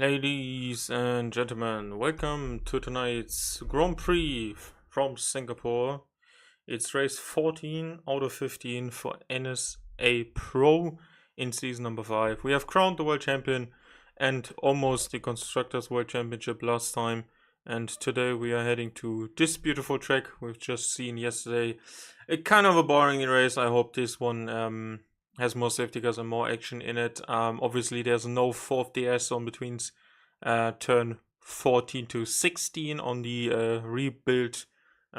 Ladies and gentlemen, welcome to tonight's Grand Prix from Singapore. It's race 14 out of 15 for NSA Pro in season number 5. We have crowned the world champion and almost the Constructors World Championship last time. And today we are heading to this beautiful track we've just seen yesterday. A kind of a boring race. I hope this one has more safety cars and more action in it. Obviously, there's no fourth DS zone between turn 14 to 16 on the rebuild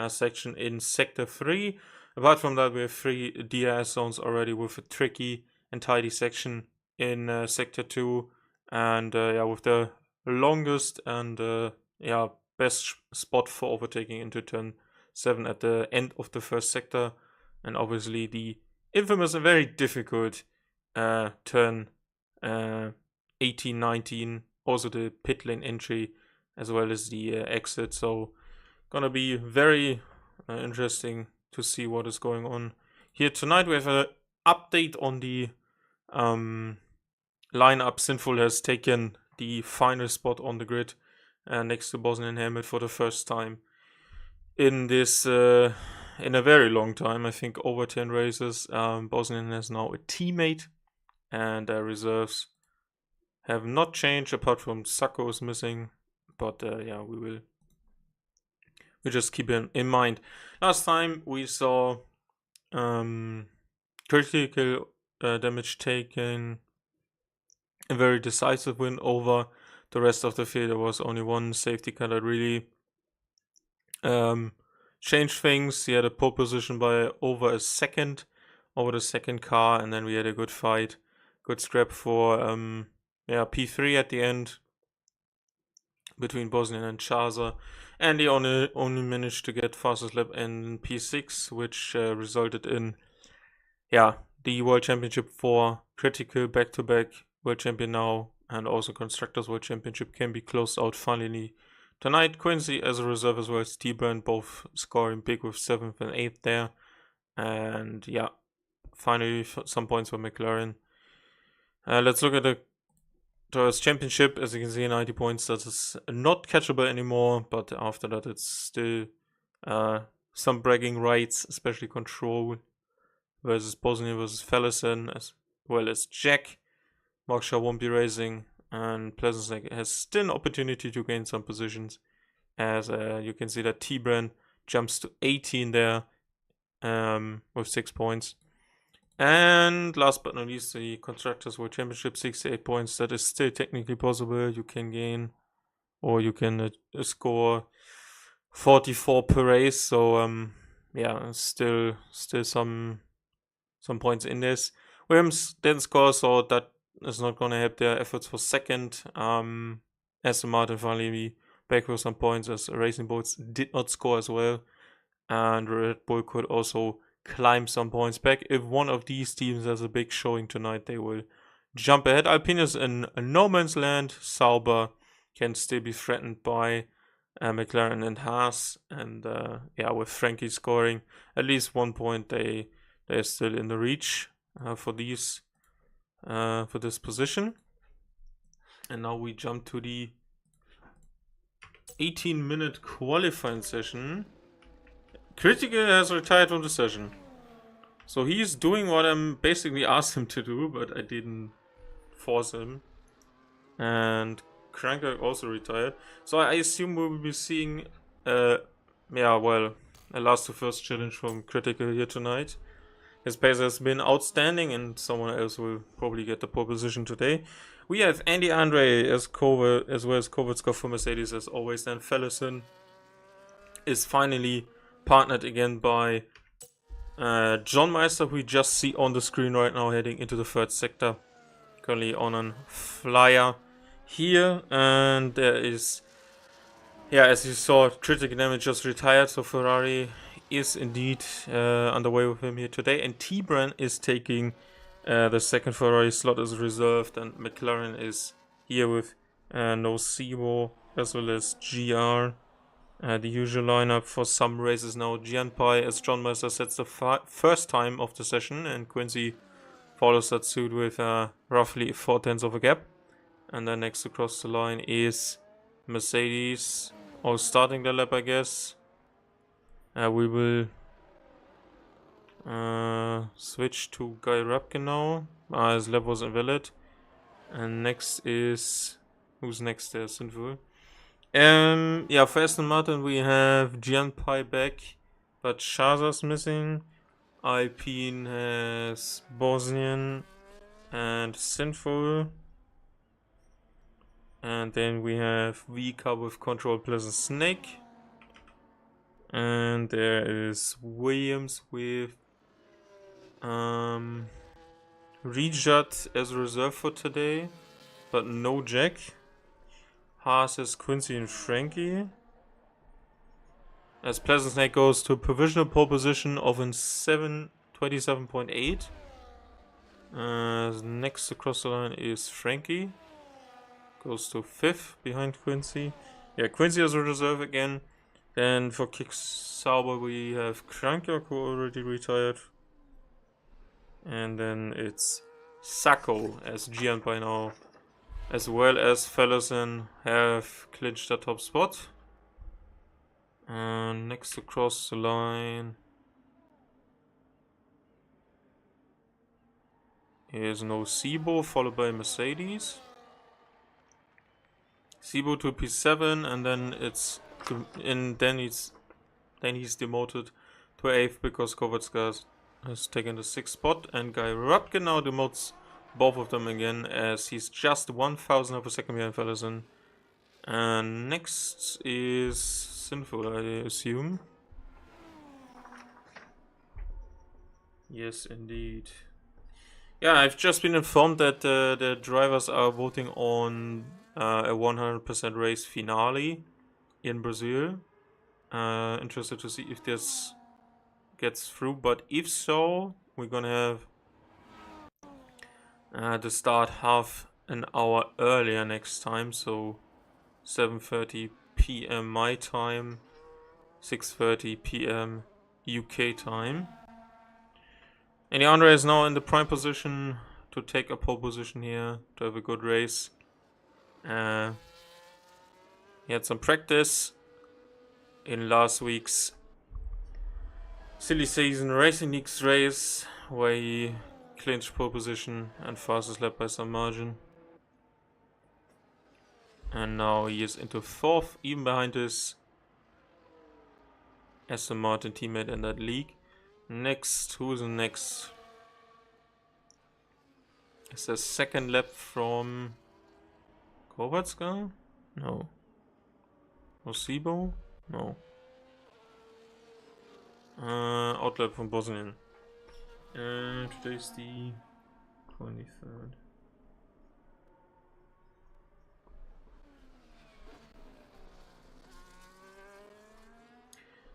section in Sector 3. Apart from that, we have 3 DRS zones already with a tricky and tidy section in Sector 2. And with the longest and best spot for overtaking into turn 7 at the end of the first sector. And obviously the infamous and very difficult turn 18, 19, also the pit lane entry as well as the exit. So gonna be very interesting to see what is going on here tonight. We have an update on the lineup. Sinful has taken the final spot on the grid next to Bosnian Helmet for the first time in this in a very long time. I think over 10 races. Bosnian has now a teammate, and reserves have not changed apart from Sacco is missing. But we just keep it in mind. Last time we saw critical damage taken, a very decisive win over the rest of the field. There was only one safety car that really changed things. He had a pole position by over the second car, and then we had a good fight, good scrap for P3 at the end between Bosnian and Chaza, and he only managed to get fastest lap in P6, which resulted in the World Championship for critical back-to-back World Champion now, and also Constructors World Championship can be closed out finally tonight. Quincy as a reserve as well as T-Brand both scoring big with 7th and 8th there. And finally some points for McLaren. Let's look at the Drivers' Championship. As you can see, 90 points. That is not catchable anymore, but after that it's still some bragging rights, especially Control versus Bosnia versus Fallison, as well as Jack. Moksha won't be racing, and Pleasant has still an opportunity to gain some positions, as you can see that T-Brand jumps to 18 there with 6 points. And last but not least, the Constructors World Championship, 68 points. That is still technically possible. You can gain, or you can score 44 per race. So still some points in this. Williams didn't score, so that is not going to help their efforts for second. Aston Martin finally back with some points, as Racing Bulls did not score as well. And Red Bull could also climb some points back. If one of these teams has a big showing tonight, they will jump ahead. Alpine is in no man's land. Sauber can still be threatened by McLaren and Haas. And with Frankie scoring at least 1 point, they're still in the reach for this position. And now we jump to the 18-minute qualifying session. Critical has retired from the session, so he's doing what I'm basically asked him to do, but I didn't force him. And Kranker also retired, so I assume we will be seeing a last to first challenge from Critical here tonight. His pace has been outstanding, and someone else will probably get the pole position today. We have Andy Andre as as well as Kovacs for Mercedes as always. Then Fallison is finally partnered again by John Meister, who we just see on the screen right now, heading into the third sector. Currently on a flyer here, and there is, as you saw, critical damage just retired, so Ferrari is indeed underway with him here today, and T-Brand is taking the second Ferrari slot as reserved, and McLaren is here with Nocebo as well as GR. The usual lineup for some races now. Gianpai as John Meister sets the first time of the session, and Quincy follows that suit with roughly 4/10 of a gap. And then next across the line is Mercedes. Or starting the lap, I guess. We will switch to Guy Rapkin now. His lap was invalid. And next is... Who's next there? Sinful. Yeah, for Aston Martin we have Gianpai back, but Shaza's missing. Alpine has Bosnian and Sinful. And then we have VK with Control Pleasant Snake. And there is Williams with Rijat as reserve for today, but no Jack. Haas has Quincy and Frankie. As Pleasant Snake goes to provisional pole position of an 27.8. Next across the line is Frankie. Goes to 5th behind Quincy. Yeah, Quincy as a reserve again. Then for Kick Sauber we have Kranjak, who already retired. And then it's Sacco as Gian by now. As well as Fellison have clinched the top spot. And next across the line is Nocebo, followed by Mercedes. Sebo to P7, and then then he's demoted to 8th because Kovatska has taken the 6th spot, and Guy Rupke now demotes both of them again as he's just 1,000 of a second behind Fellison. And next is Sinful, I assume. Yes, indeed. Yeah, I've just been informed that the drivers are voting on a 100% race finale in Brazil. Interested to see if this gets through, but if so, we're gonna have the start half an hour earlier next time, so 7:30 p.m. my time, 6:30 p.m. UK time. And Andre is now in the prime position to take a pole position here, to have a good race. He had some practice in last week's silly season Racing Leagues race, where he clinched pole position and fastest lap by some margin. And now he is into 4th, even behind his Aston Martin teammate in that league. Next, who's next? Is the second lap from Kovatska? No. Nocebo? No. Outlap from Bosnian. Today's the 23rd.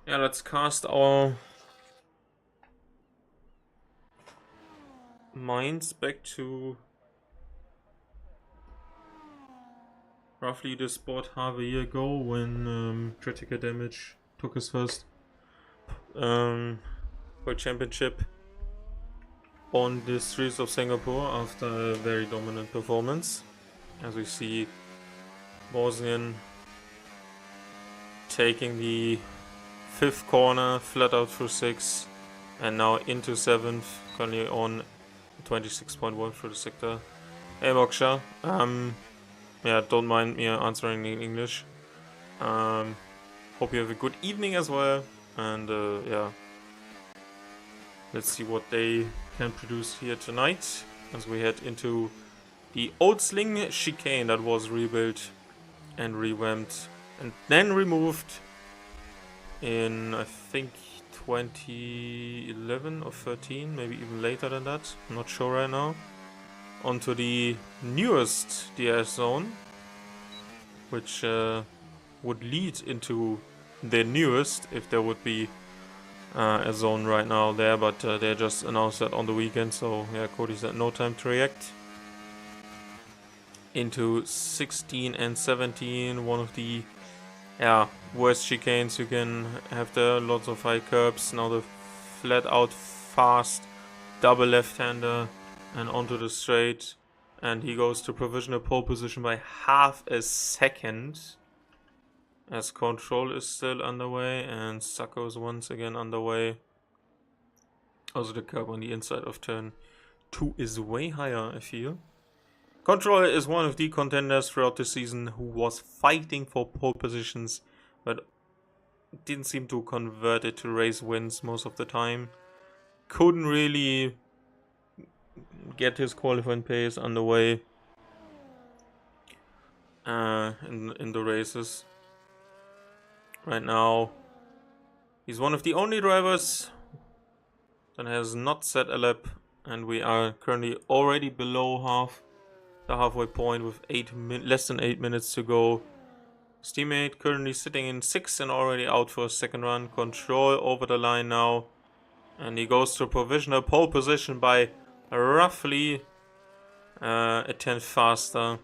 Yeah, let's cast our minds back to roughly the spot half a year ago when Critical Damage took his first World Championship on the streets of Singapore after a very dominant performance. As we see Bosnian taking the 5th corner flat out through 6 and now into 7th, currently on 26.1 through the sector. Hey Moksha, yeah, don't mind me answering in English. Hope you have a good evening as well, and yeah, let's see what they can produce here tonight as we head into the Old Sling chicane that was rebuilt and revamped and then removed in, I think, 2011 or 13, maybe even later than that, I'm not sure right now, onto the newest DS zone, which would lead into the newest if there would be a zone right now there, but they just announced that on the weekend, so yeah, Cody's had no time to react. Into 16 and 17, one of the worst chicanes you can have there, lots of high curbs. Now the flat out fast double left-hander and onto the straight, And he goes to provisional pole position by half a second. As control is still underway and Sacco is once again underway. Also the curb on the inside of turn 2 is way higher, I feel. Control is one of the contenders throughout the season who was fighting for pole positions, but didn't seem to convert it to race wins most of the time. Couldn't really get his qualifying pace underway in the races. Right now, he's one of the only drivers that has not set a lap, and we are currently already below the halfway point with less than 8 minutes to go. His teammate currently sitting in 6th and already out for a second run. Control over the line now, and he goes to provisional pole position by roughly a tenth faster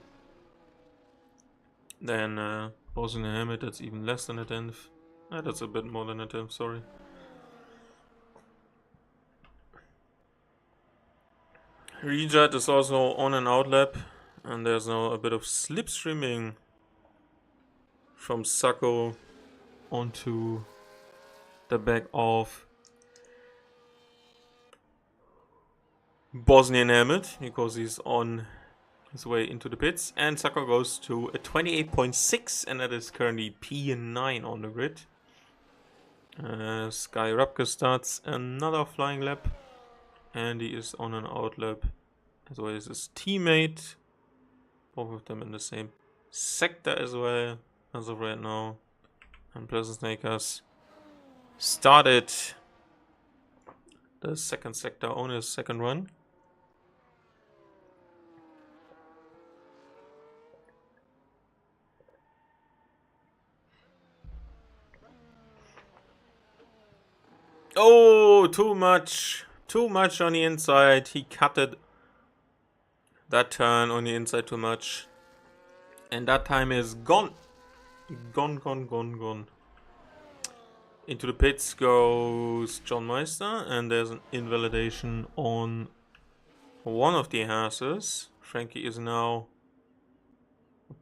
than Boston and Hammett. That's even less than a tenth. That's a bit more than a tenth, sorry. Reject is also on an out lap, and there's now a bit of slipstreaming from Sacco onto the back of Bosnian Hammett because he's on his way into the pits, and Sacco goes to a 28.6, and that is currently P9 on the grid. Sky Rapke starts another flying lap, and he is on an out lap as well as his teammate. Both of them in the same sector as well as of right now. And Pleasant Snake has started the second sector on his second run. Oh, too much on the inside. He cutted that turn on the inside too much. And that time is gone. Gone. Into the pits goes John Meister, and there's an invalidation on one of the Hases. Frankie is now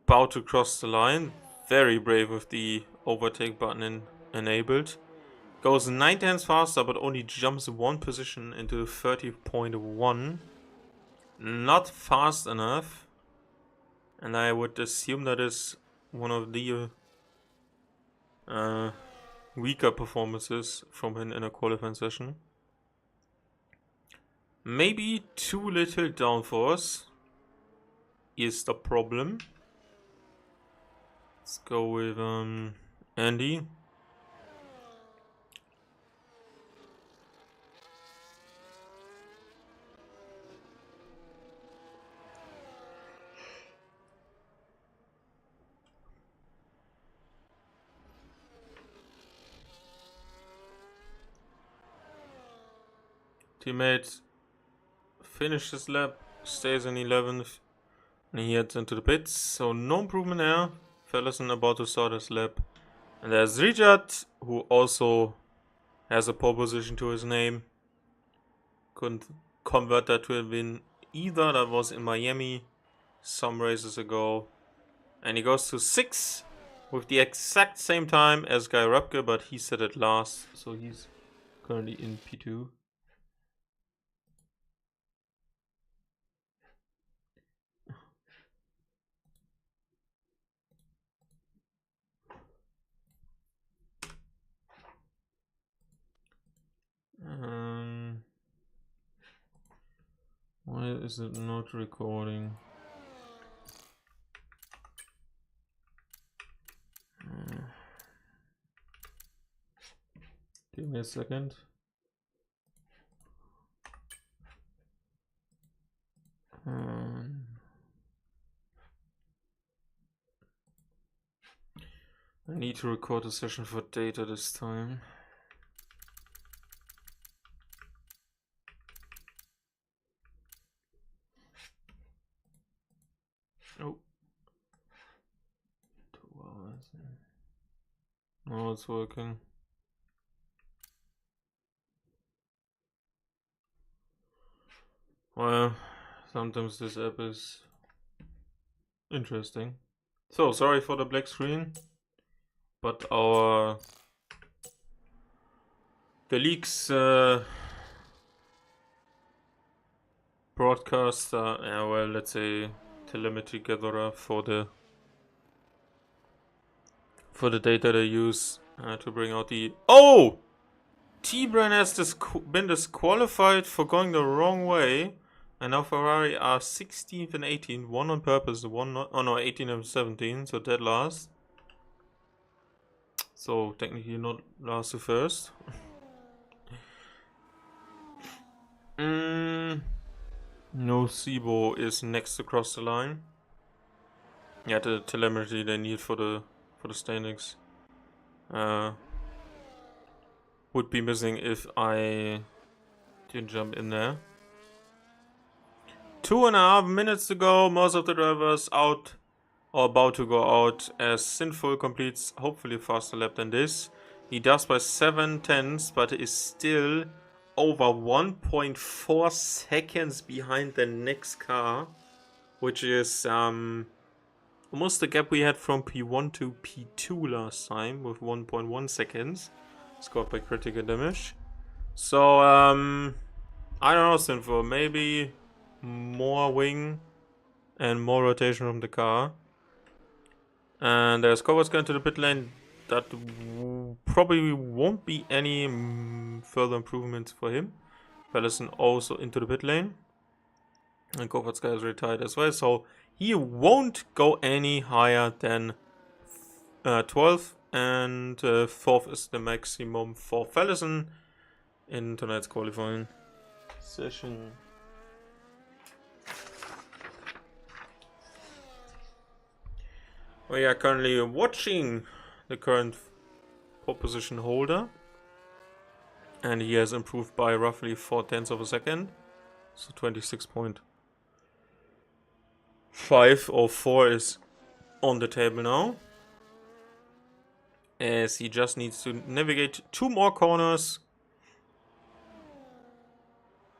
about to cross the line. Very brave with the overtake button enabled. Goes 9 tenths faster, but only jumps 1 position into 30.1. Not fast enough. And I would assume that is one of the weaker performances from him in a qualifying session. Maybe too little downforce is the problem. Let's go with Andy. Teammate finishes lap, stays in 11th, and he heads into the pits. So no improvement there. Fellison about to start his lap. And there's Richard, who also has a pole position to his name. Couldn't convert that to a win either. That was in Miami some races ago. And he goes to 6th with the exact same time as Guy Rapke, but he set it last. So he's currently in P2. Why is it not recording? Give me a second. I need to record a session for data this time. Oh. 2 hours. Oh, it's working. Well, sometimes this app is Interesting. So, sorry for the black screen, but the leaks broadcaster, well, let's say telemetry gatherer for the data they use to bring out the... Oh! T-Brain has been disqualified for going the wrong way. And now Ferrari are 16th and 18th. One on purpose, one not... Oh no, 18 and 17, so dead last. So technically not last to first. No, Sibo is next to cross the line. Yeah, the telemetry they need for the standings would be missing if I didn't jump in there. 2.5 minutes to go. Most of the drivers out or about to go out, as Sinful completes hopefully a faster lap than this. He does by 7/10, but is still over 1.4 seconds behind the next car, which is almost the gap we had from P1 to P2 last time, with 1.1 seconds scored by critical damage. So I don't know, Sinful, maybe more wing and more rotation from the car. And there's Kovacs going to the pit lane. That probably won't be any further improvements for him. Pellison also into the pit lane. And Kovacs is retired as well, so he won't go any higher than 12th. And 4th is the maximum for Pellison in tonight's qualifying session. We are currently watching the current pole position holder, and he has improved by roughly 0.4 of a second, so 26.504 is on the table now, as he just needs to navigate 2 more corners.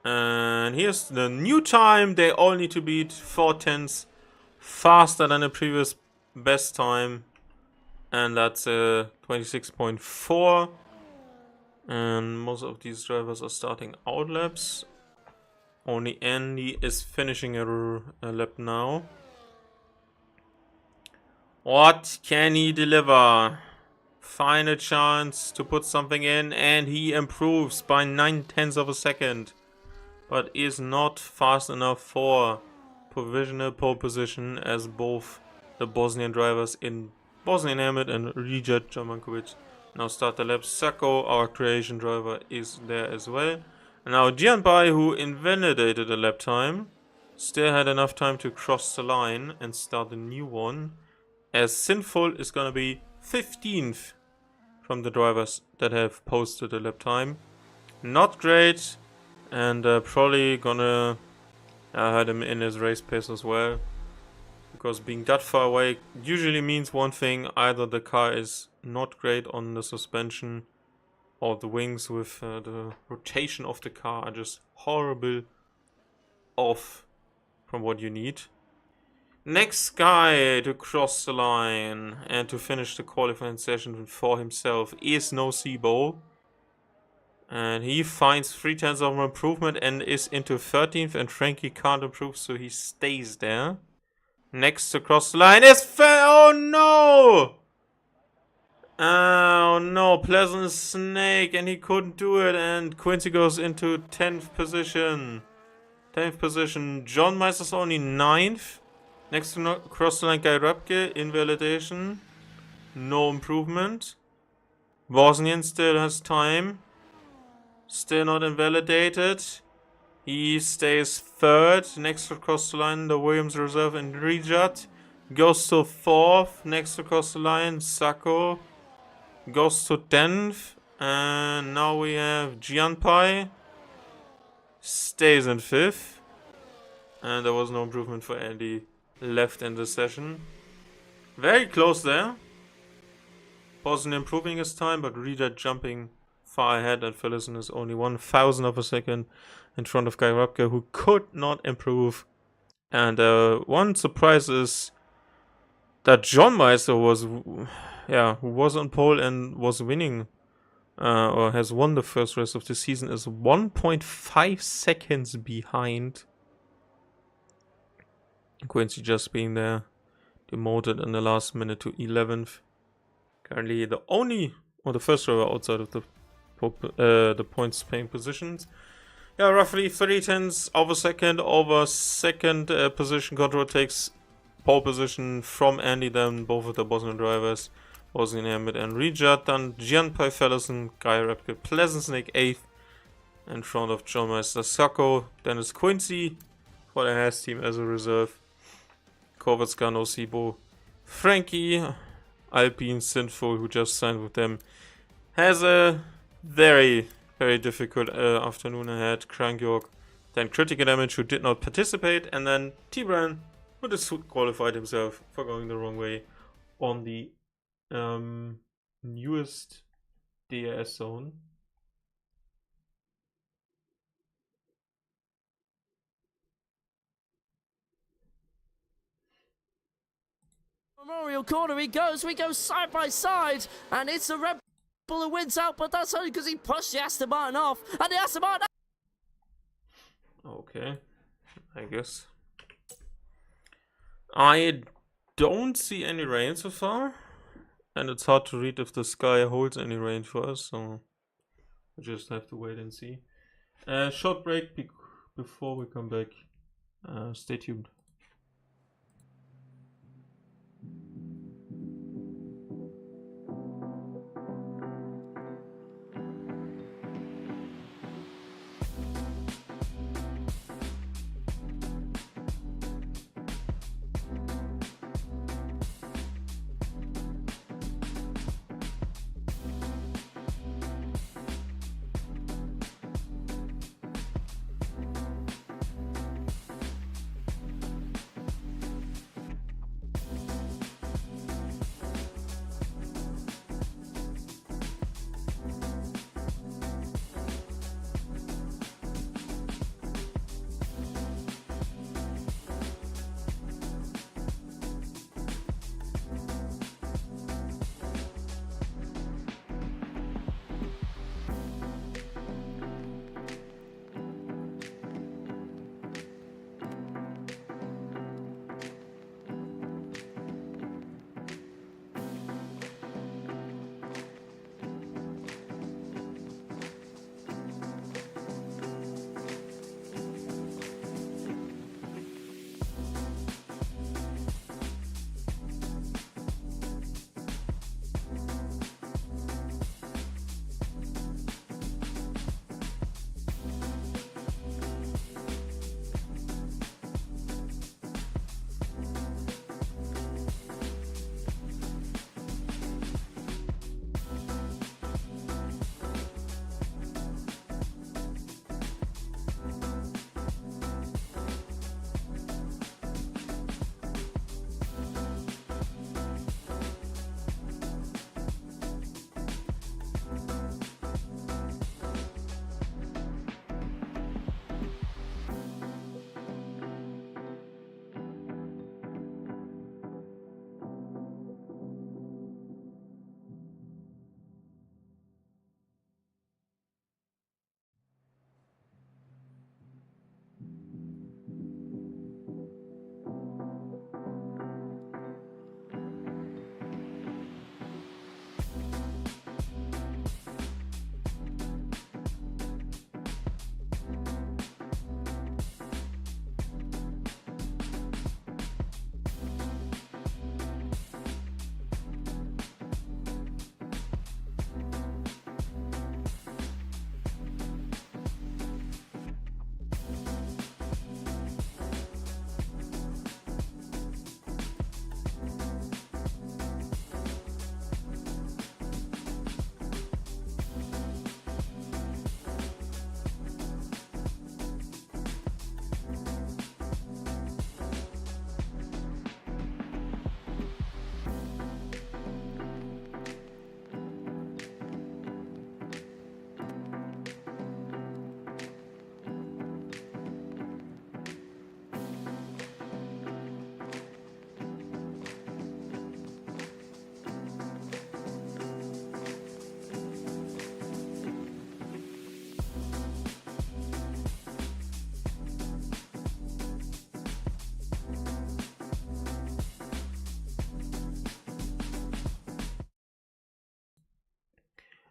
And here's the new time. They all need to beat 0.4 faster than the previous best time, and that's 26.4. and most of these drivers are starting out laps. Only Andy is finishing a lap now. What can he deliver? Final chance to put something in, and he improves by 0.9 of a second, but is not fast enough for provisional pole position, as both the Bosnian drivers in Bosnian helmet and Rijat Jamankovic now start the lap. Sacco, our Croatian driver, is there as well. And now Gianpai, who invalidated a lap time, still had enough time to cross the line and start a new one, as Sinful is gonna be 15th from the drivers that have posted a lap time. Not great, and probably gonna hurt him in his race pace as well. Because being that far away usually means one thing: either the car is not great on the suspension, or the wings with the rotation of the car are just horrible off from what you need. Next guy to cross the line and to finish the qualifying session for himself is Nocebo. And he finds 0.3 of improvement and is into 13th, and Frankie can't improve, so he stays there. Next to cross the line is oh no! Oh no, Pleasant Snake, and he couldn't do it, and Quincy goes into 10th position. 10th position. John Meisters only 9th. Next to cross the line, Guy Rapke, invalidation. No improvement. Bosnian still has time. Still not invalidated. He stays 3rd. Next to cross the line, the Williams reserve in Rijat goes to 4th. Next to cross the line, Sacco goes to 10th. And now we have Gianpai. Stays in 5th. And there was no improvement for Andy left in the session. Very close there. Wasn't improving his time, but Rijat jumping far ahead, and Phillison is only 1,000 of a second in front of Guy Rapke, who could not improve. And one surprise is that John Meister was, who was on pole and was winning, or has won the first race of the season, is 1.5 seconds behind. Quincy just being there, demoted in the last minute to 11th. Currently the only, or the first rower outside of the points paying positions. Yeah, roughly 3 tenths over second. Position. Control takes pole position from Andy, then both of the Bosnian drivers, Bosnian Hamid and Rijad. Then Gianpai Fellison, Guy Repke, Pleasant Snake 8th in front of John Meister Sacco. Dennis Quincy for the Haas team as a reserve. Kovacs, no Sibo. Frankie, Alpine, Sinful, who just signed with them, has a very, very difficult afternoon ahead. Krankjorg, then Critical Damage, who did not participate, and then T-Bran, who disqualified himself for going the wrong way on the newest DRS zone. Memorial corner we go side by side, and it's a Red Bull who wins out, but that's only because he pushed the Aston Martin off, and the Aston Martin... Okay, I guess. I don't see any rain so far, and it's hard to read if the sky holds any rain for us, so we just have to wait and see. Short break before we come back. Stay tuned.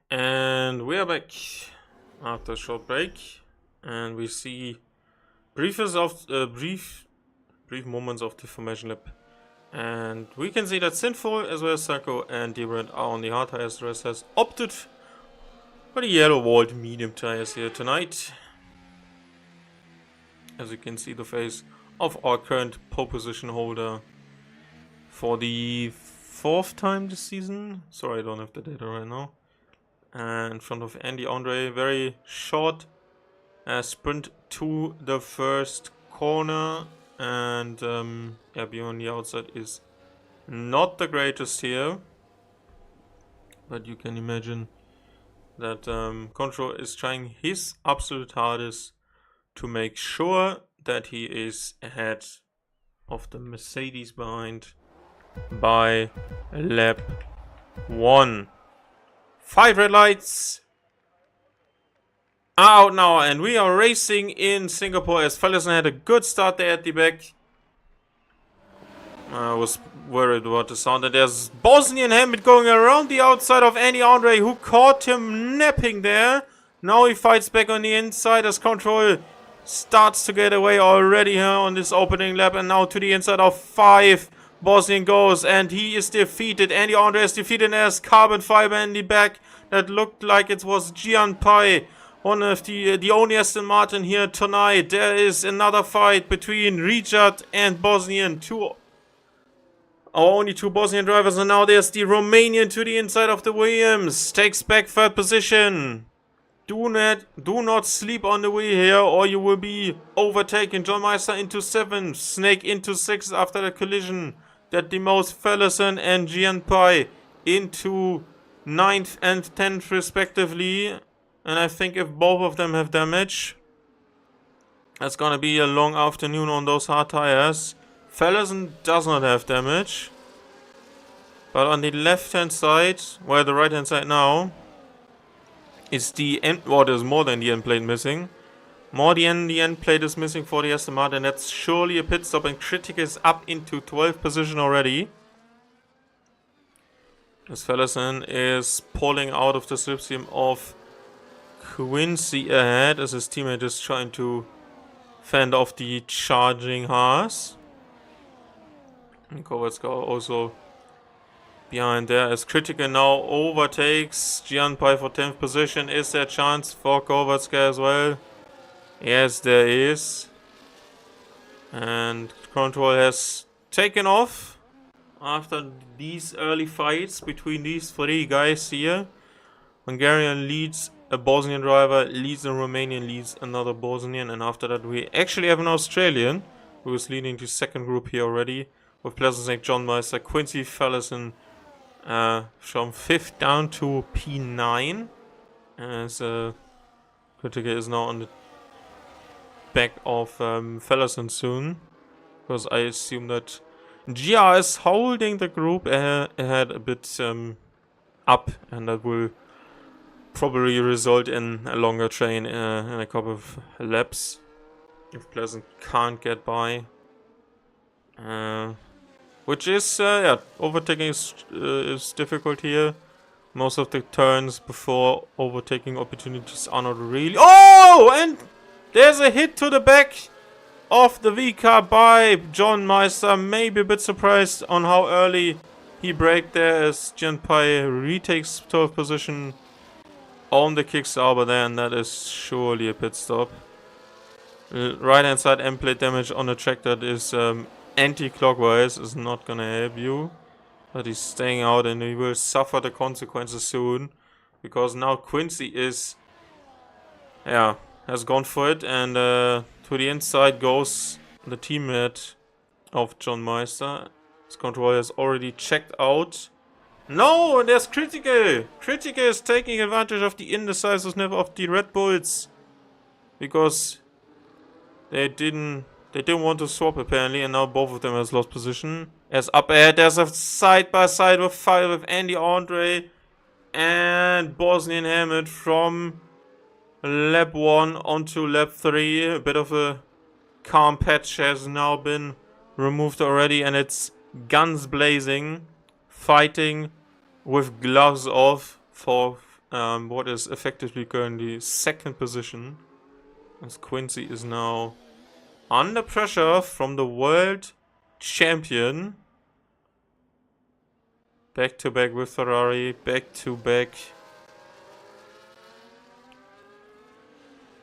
And we are back after a short break, and we see brief moments of the formation lab, and we can see that Sinful as well as Sako and Debrand are on the hard tires. The rest has opted for the yellow walled medium tires here tonight. As you can see, the face of our current pole position holder for the 4th time this season. Sorry, I don't have the data right now. In front of Andy Andre, very short sprint to the first corner, and yeah, beyond the outside is not the greatest here, but you can imagine that Control is trying his absolute hardest to make sure that he is ahead of the Mercedes behind by lap 1. 5 red lights are out now, and we are racing in Singapore as Fellison had a good start there at the back. I was worried about the sound, and there's Bosnian Hammett going around the outside of Andy Andre, who caught him napping there. Now he fights back on the inside as Control starts to get away already here on this opening lap, and now to the inside of 5. Bosnian goes, and he is defeated. Andy Andre is defeated as carbon fiber in the back. That looked like it was Gian Pai, one of the only Aston Martin here tonight. There is another fight between Richard and Bosnian. Only 2 Bosnian drivers, and now there's the Romanian to the inside of the Williams. Takes back 3rd position. Do not sleep on the wheel here, or you will be overtaken. John Meister into 7th, Snake into 6th after the collision that demotes Fellison and Gian Pai into 9th and 10th respectively. And I think if both of them have damage, it's gonna be a long afternoon on those hard tires. Fellison does not have damage, but on the left hand side, well, the right hand side now, is the end, well, there's more than the end plate missing. The end plate is missing for the Aston Martin. That's surely a pit stop, and Critic is up into 12th position already. As Fellison is pulling out of the slipstream of Quincy ahead, as his teammate is trying to fend off the charging Haas. And Kovacs also behind there as Critical now overtakes Gian Pai for 10th position. Is there a chance for Kovacs as well? Yes, there is. And Control has taken off after these early fights between these 3 guys here. Hungarian leads a Bosnian driver, leads a Romanian, leads another Bosnian, and after that we actually have an Australian who is leading the 2nd group here already, with Pleasant Snake, John Meister, Quincy Fellison from 5th down to P9, as Critical is now on the back of Fellison soon, because I assume that GR is holding the group ahead a bit up, and that will probably result in a longer train in a couple of laps if Pleasant can't get by. Which is, yeah, overtaking is difficult here. Most of the turns before overtaking opportunities are not really... Oh! And there's a hit to the back of the V-car by John Meister. Maybe a bit surprised on how early he braked there, as Gian Pai retakes 12th position on the Kickstarter there, and that is surely a pit stop. Right hand side end plate damage on a track that is anti-clockwise is not gonna help you, but he's staying out and he will suffer the consequences soon, because now Quincy is, yeah, has gone for it, and to the inside goes the teammate of John Meister. His controller has already checked out. No, there's Critical. Critical is taking advantage of the indecisiveness of the Red Bulls, because they didn't want to swap apparently, and now both of them has lost position. As up ahead, there's a side by side fight with Andy Andre and Bosnian Hammett from lap 1 onto lap 3. A bit of a calm patch has now been removed already, and it's guns blazing, fighting with gloves off for what is effectively currently second position, as Quincy is now under pressure from the world champion. Back to back with Ferrari, back to back.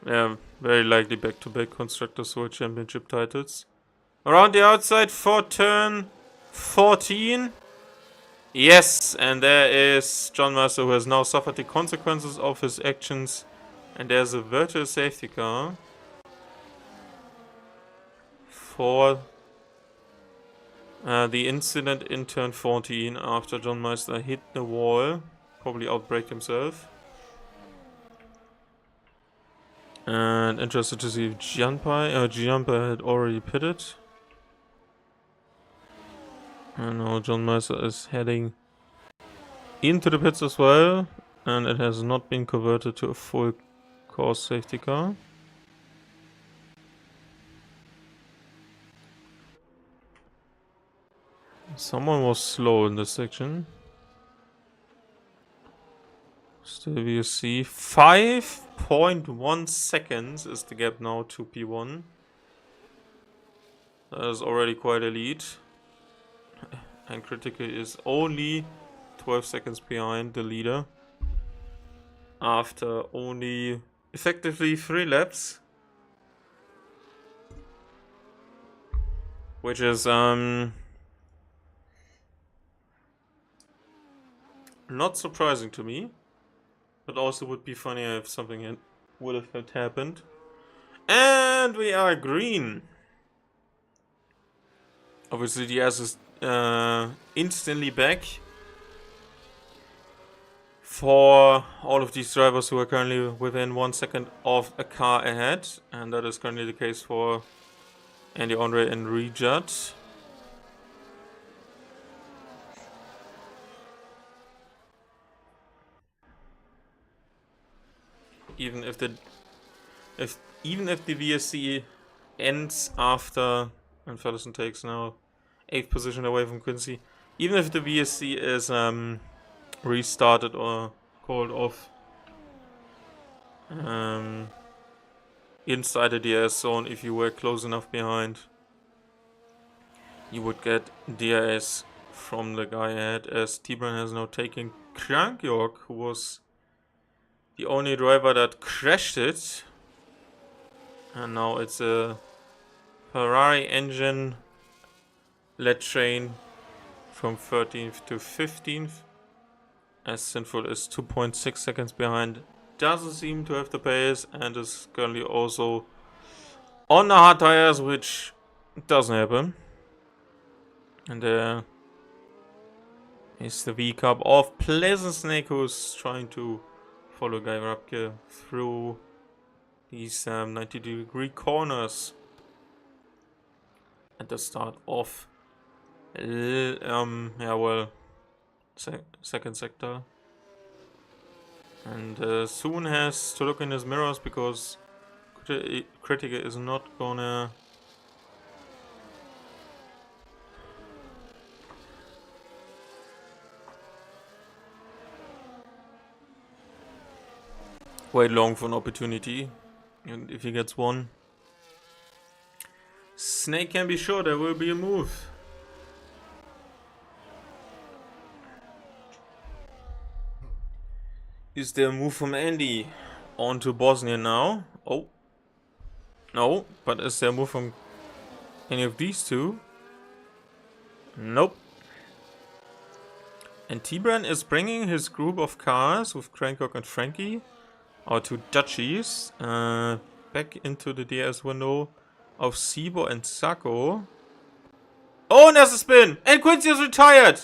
Yeah, very likely back to back Constructors World Championship titles. Around the outside for turn 14. Yes, and there is John Master, who has now suffered the consequences of his actions. And there's a virtual safety car for the incident in turn 14 after John Meister hit the wall. Probably outbraked himself. And interested to see if Giampa had already pitted. And now John Meister is heading into the pits as well. And it has not been converted to a full course safety car. Someone was slow in this section. Still VSC. 5.1 seconds is the gap now to P1. That is already quite elite. And Critical is only 12 seconds behind the leader. After only effectively 3 laps. Which is not surprising to me. But also would be funny if something would have happened. And we are green. Obviously the S is instantly back. For all of these drivers who are currently within 1 second of a car ahead. And that is currently the case for Andy Andre and Rejat. Even if the VSC ends after, and Fellison takes now 8th position away from Quincy. Even if the VSC is restarted or called off inside the DRS zone, if you were close enough behind, you would get DRS from the guy ahead, as Tibran has now taken Krankjork, who was the only driver that crashed it. And now it's a Ferrari engine led train from 13th to 15th. As Sinful is 2.6 seconds behind. Doesn't seem to have the pace and is currently also on the hard tires, which doesn't happen. And there is the V-Cup of Pleasant Snake, who's trying to follow Guy Rapke through these 90-degree corners at the start of second sector. And soon has to look in his mirrors, because Critica is not gonna wait long for an opportunity. And if he gets one, Snake can be sure there will be a move. Is there a move from Andy? On to Bosnia now. Oh. No, but is there a move from any of these two? Nope. And Tibran is bringing his group of cars with Crankcock and Frankie, our two Dutchies, back into the DS window of Sibo and Sacco. Oh, and there's a spin! And Quincy is retired!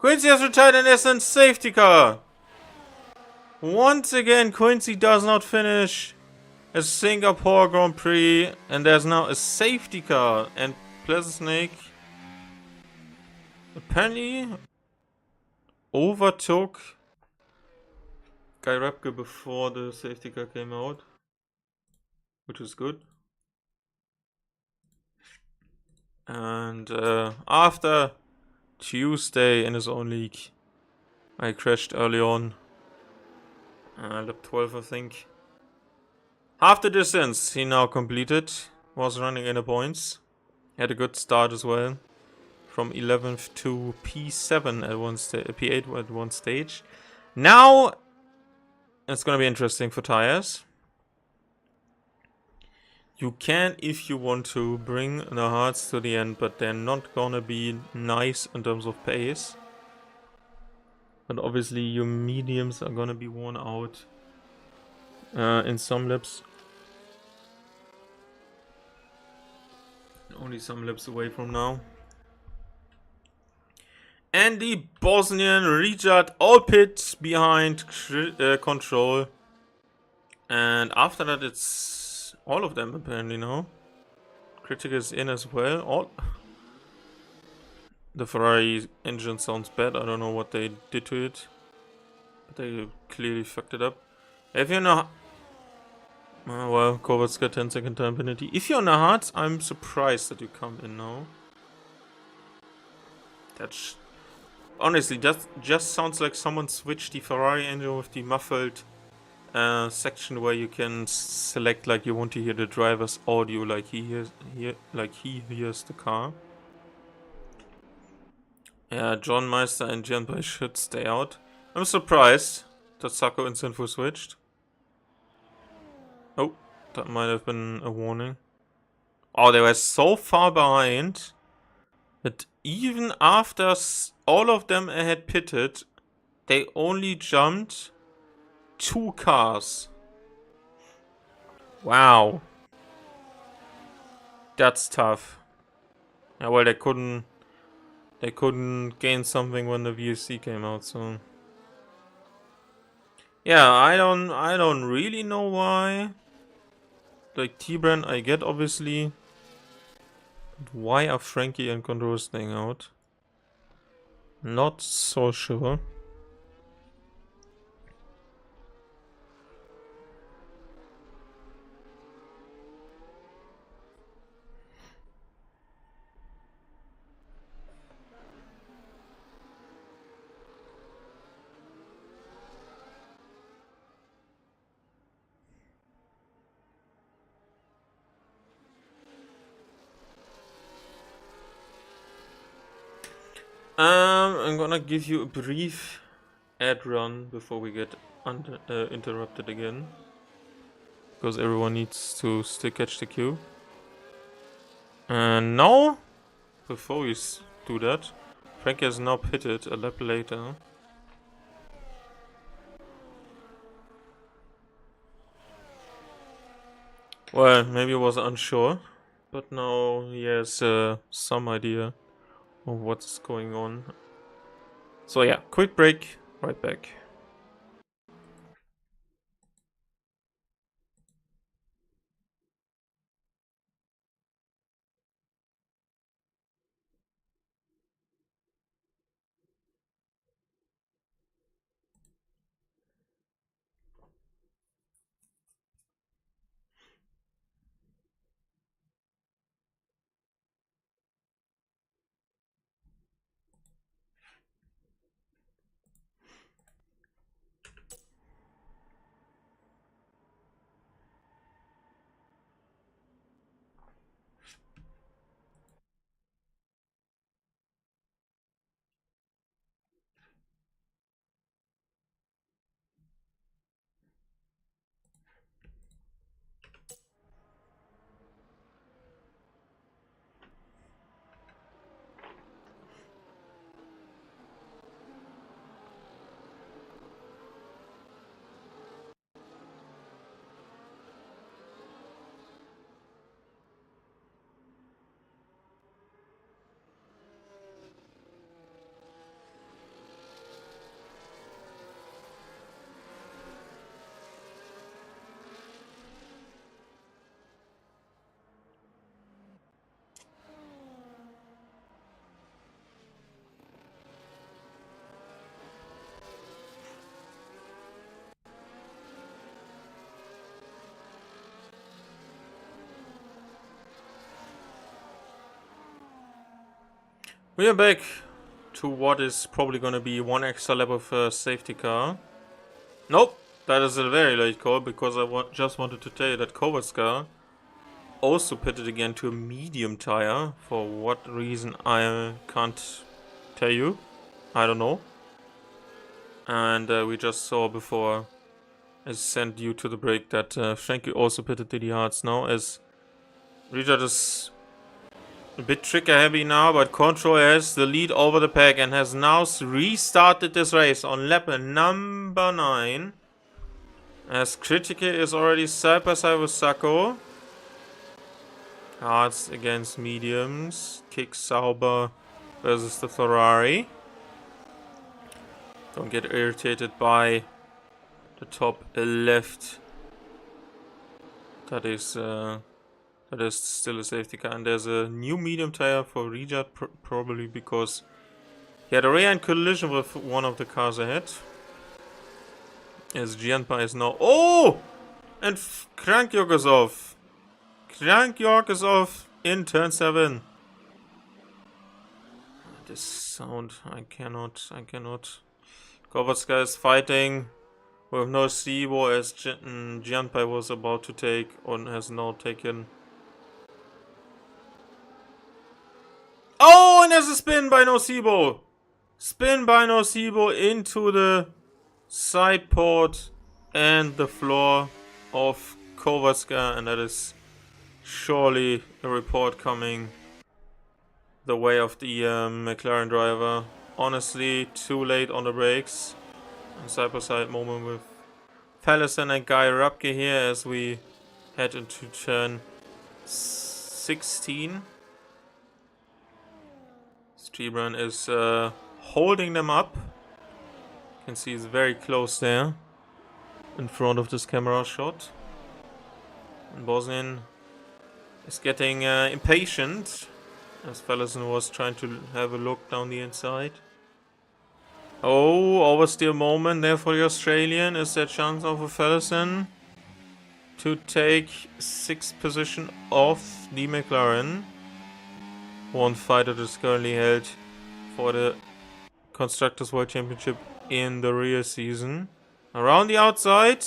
Quincy has retired and there's a safety car! Once again, Quincy does not finish a Singapore Grand Prix, and there's now a safety car, and Pleasant Snake apparently overtook Guy Rapke before the safety car came out, which is good. And after Tuesday in his own league, I crashed early on. Lap 12, I think. Half the distance he now completed. Was running in the points. Had a good start as well. From 11th to P7 at P8 at one stage. Now it's gonna be interesting for tires. You can, if you want to, bring the hards to the end, but they're not gonna be nice in terms of pace. But obviously your mediums are gonna be worn out in some laps. Only some laps away from now. And the Bosnian Rijad all pit behind control. And after that it's all of them apparently now. Critic is in as well. The Ferrari engine sounds bad. I don't know what they did to it. But they clearly fucked it up. If you're not... well, Kovacs got 10-second time penalty. If you're on the hards, I'm surprised that you come in now. That's... honestly, that just sounds like someone switched the Ferrari engine with the muffled section where you can select like you want to hear the driver's audio like he hears the car. Yeah, John Meister and Janbai should stay out. I'm surprised that Sacco and Sinfo switched. Oh, that might have been a warning. Oh, they were so far behind that even after all of them had pitted, they only jumped 2 cars. Wow. That's tough. Yeah, well, they couldn't gain something when the VSC came out, so yeah, I don't really know why. Like T-Brand I get obviously. But why are Frankie and Condor staying out? Not so sure. I'm gonna give you a brief ad run before we get interrupted again. Because everyone needs to still catch the queue. And now, before we do that, Frankie has now pitted a lap later. Well, maybe he was unsure, but now he has some idea of what's going on. So yeah, quick break, right back. We are back to what is probably gonna be one extra lap of a safety car. Nope, That is a very late call, because I just wanted to tell you that Kovacs also pitted again to a medium tire. For what reason, I can't tell you. I don't know. And we just saw before I sent you to the break that Frankie also pitted to the hards now, as Richard is a bit trigger heavy now, but Control has the lead over the pack and has now restarted this race on lap number 9. As Critical is already side by side with Sacco. Hards against mediums. Kick Sauber versus the Ferrari. Don't get irritated by the top left. That is still a safety car. And there's a new medium tire for Richard, probably because he had a rear-end collision with one of the cars ahead. As Gianpa is now... Oh! And Krankjörg is off. Krankjörg is off in turn 7. This sound, I cannot. Kovacs is fighting with no Sibo, as Gianpai was about to take, or has now taken. Oh, and there's a spin by Nocibo. Spin by Nocibo into the side port and the floor of Kovacs, and that is surely a report coming the way of the McLaren driver. Honestly, too late on the brakes. And side by side moment with Pallison and Guy Rapke here as we head into turn 16. Strebran is holding them up. You can see he's very close there in front of this camera shot. And Bosnian is getting impatient as Pallison was trying to have a look down the inside. Oh, oversteer moment there for the Australian. Is there a chance of a Pallison to take 6th position off the McLaren? One fighter that is currently held for the Constructors' World Championship in the rear season. Around the outside.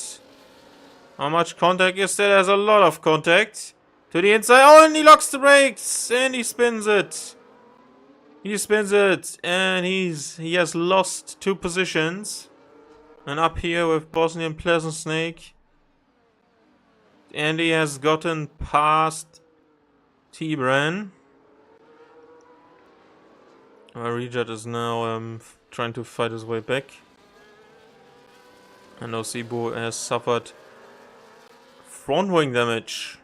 How much contact is there? There's a lot of contact. To the inside. Oh, and he locks the brakes. And he spins it. He spins it. And he has lost 2 positions. And up here with Bosnian Pleasant Snake. And he has gotten past T-Bran. Richard is now trying to fight his way back. And Osibu has suffered front wing damage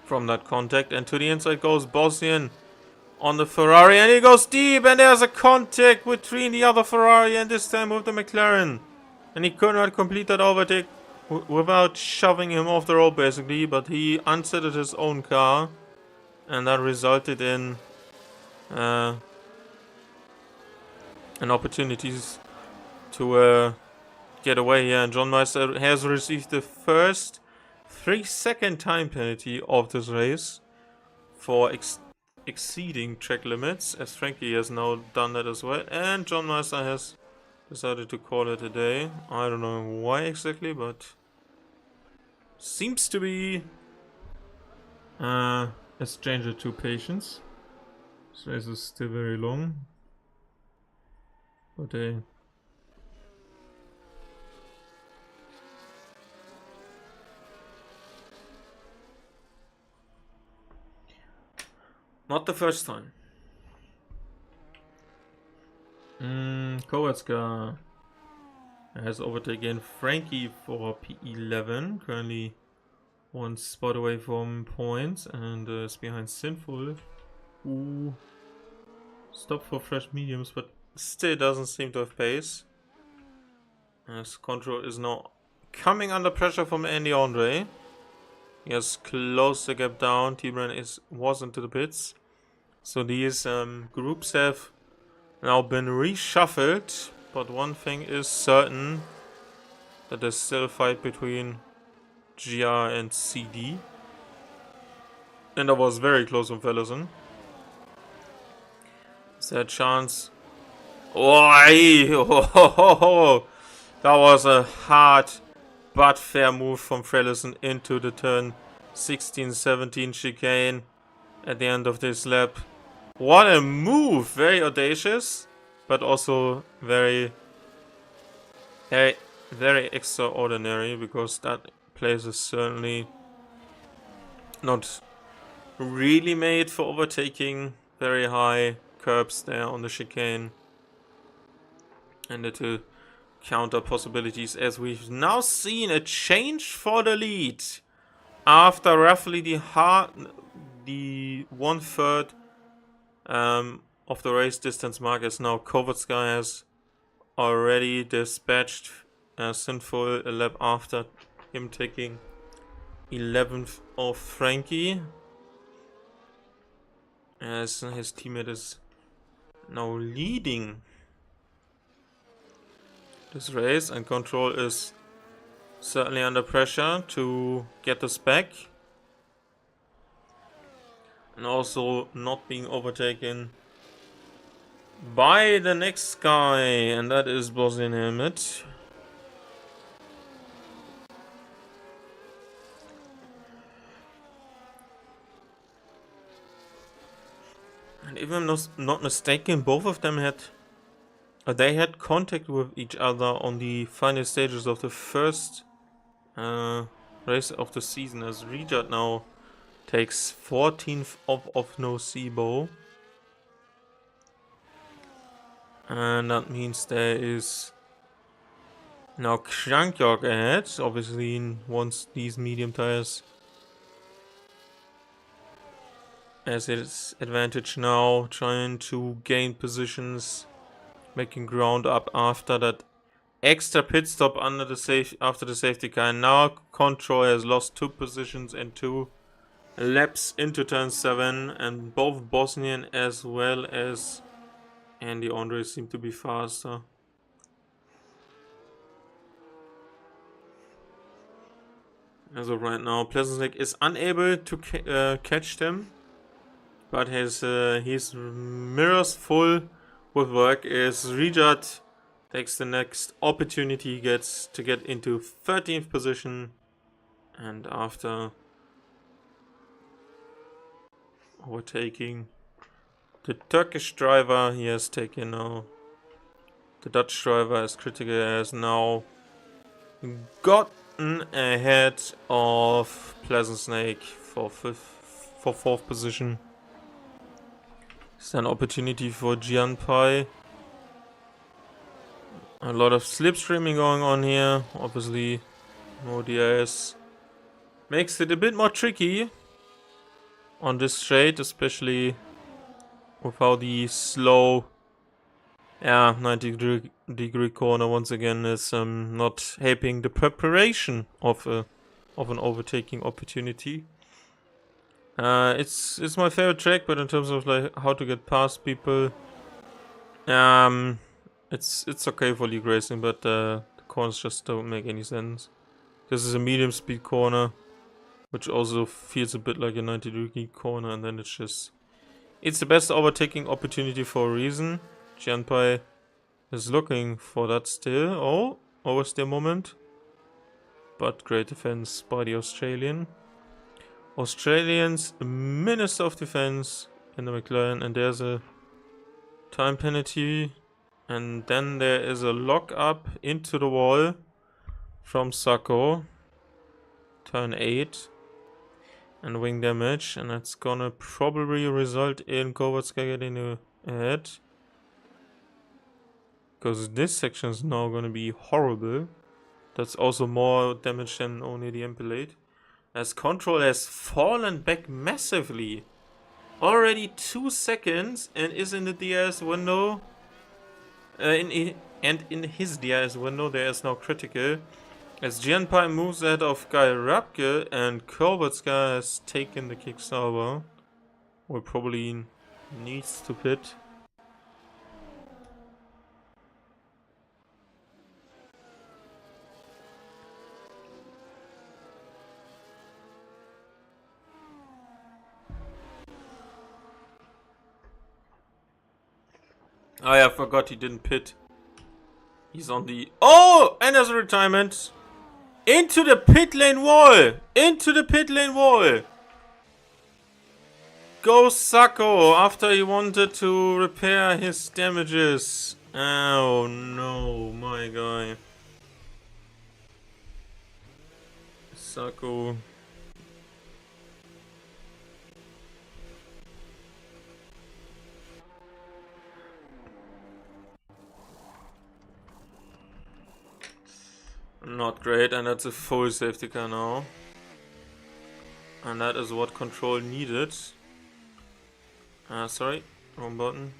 from that contact. And to the inside goes Bosnian on the Ferrari. And he goes deep. And there's a contact between the other Ferrari and this time with the McLaren. And he could not complete that overtake without shoving him off the road basically. But he unsettled his own car. And that resulted in an opportunities to get away here, and John Meister has received the first 3-second time penalty of this race for exceeding track limits, as Frankie has now done that as well, and John Meister has decided to call it a day. I don't know why exactly, but seems to be a stranger to patience. This race is still very long, but not the first time. Kowalska has overtaken Frankie for P11, currently 1 spot away from points, and is behind Sinful, who stopped for fresh mediums but still doesn't seem to have pace. As Control is now coming under pressure from Andy Andre. He has closed the gap down. T-Bran was into the pits. So these groups have now been reshuffled. But one thing is certain, that there's still a fight between GR and CD. And that was very close on Fellison. Is there a chance? Oh, That was a hard but fair move from Frellison into the turn 16-17 chicane at the end of this lap. What a move! Very audacious, but also very extraordinary, because that place is certainly not really made for overtaking. Very high curbs there on the chicane, and little counter possibilities, as we've now seen a change for the lead after roughly the 1/3 of the race distance mark, as now Kovatsky has already dispatched Sinful a lap after him taking 11th of Frankie, as his teammate is now leading this race, and Control is certainly under pressure to get this back, and also not being overtaken by the next guy, and that is Bosnian Helmet. And if I'm not mistaken, both of them had contact with each other on the final stages of the first race of the season, as Rijat now takes 14th of Nocebo. And that means there is now Krankjok ahead, obviously once these medium tires, as its advantage now, trying to gain positions, making ground up after that extra pit stop after the safety car. And now Control has lost 2 positions and 2 laps into turn 7, and both Bosnian as well as Andy Andre seem to be faster. As of right now, Pleasant is unable to catch them, but his mirrors full with work, as Rijat takes the next opportunity he gets to get into 13th position, and after overtaking the Turkish driver, he has taken now the Dutch driver, as Critical has now gotten ahead of Pleasant Snake for 4th position. It's an opportunity for Jianpai. A lot of slipstreaming going on here. Obviously, no DRS makes it a bit more tricky on this straight, especially with how the slow 90-degree corner once again is not helping the preparation of an overtaking opportunity. It's my favorite track, but in terms of like how to get past people, it's okay for league racing, but the corners just don't make any sense. This is a medium speed corner, which also feels a bit like a 90-degree corner, and then it's the best overtaking opportunity for a reason. Jianpai is looking for that still. Oh, oversteer moment. But great defense by the Australian. Australians Minister of Defense in the McLaren, and there's a time penalty. And then there is a lock up into the wall from Sacco. Turn 8. And wing damage, and that's gonna probably result in Kovatsky getting ahead, because this section is now gonna be horrible. That's also more damage than only the empilade, as Control has fallen back massively. Already 2 seconds, and is in the DRS window. In his DRS window, there is now Critical, as Jianpai moves ahead of Guy Rapke, and Kovatsky has taken the kickstarter, or probably needs to pit. Oh yeah, I forgot he didn't pit He's on the... Oh! And there's a retirement. Into the pit lane wall. Into the pit lane wall. Go Sacco after he wanted to repair his damages. Oh no, my guy. Sacco. Not great, and that's a full safety car now. And that is what Control needed. Sorry, wrong button.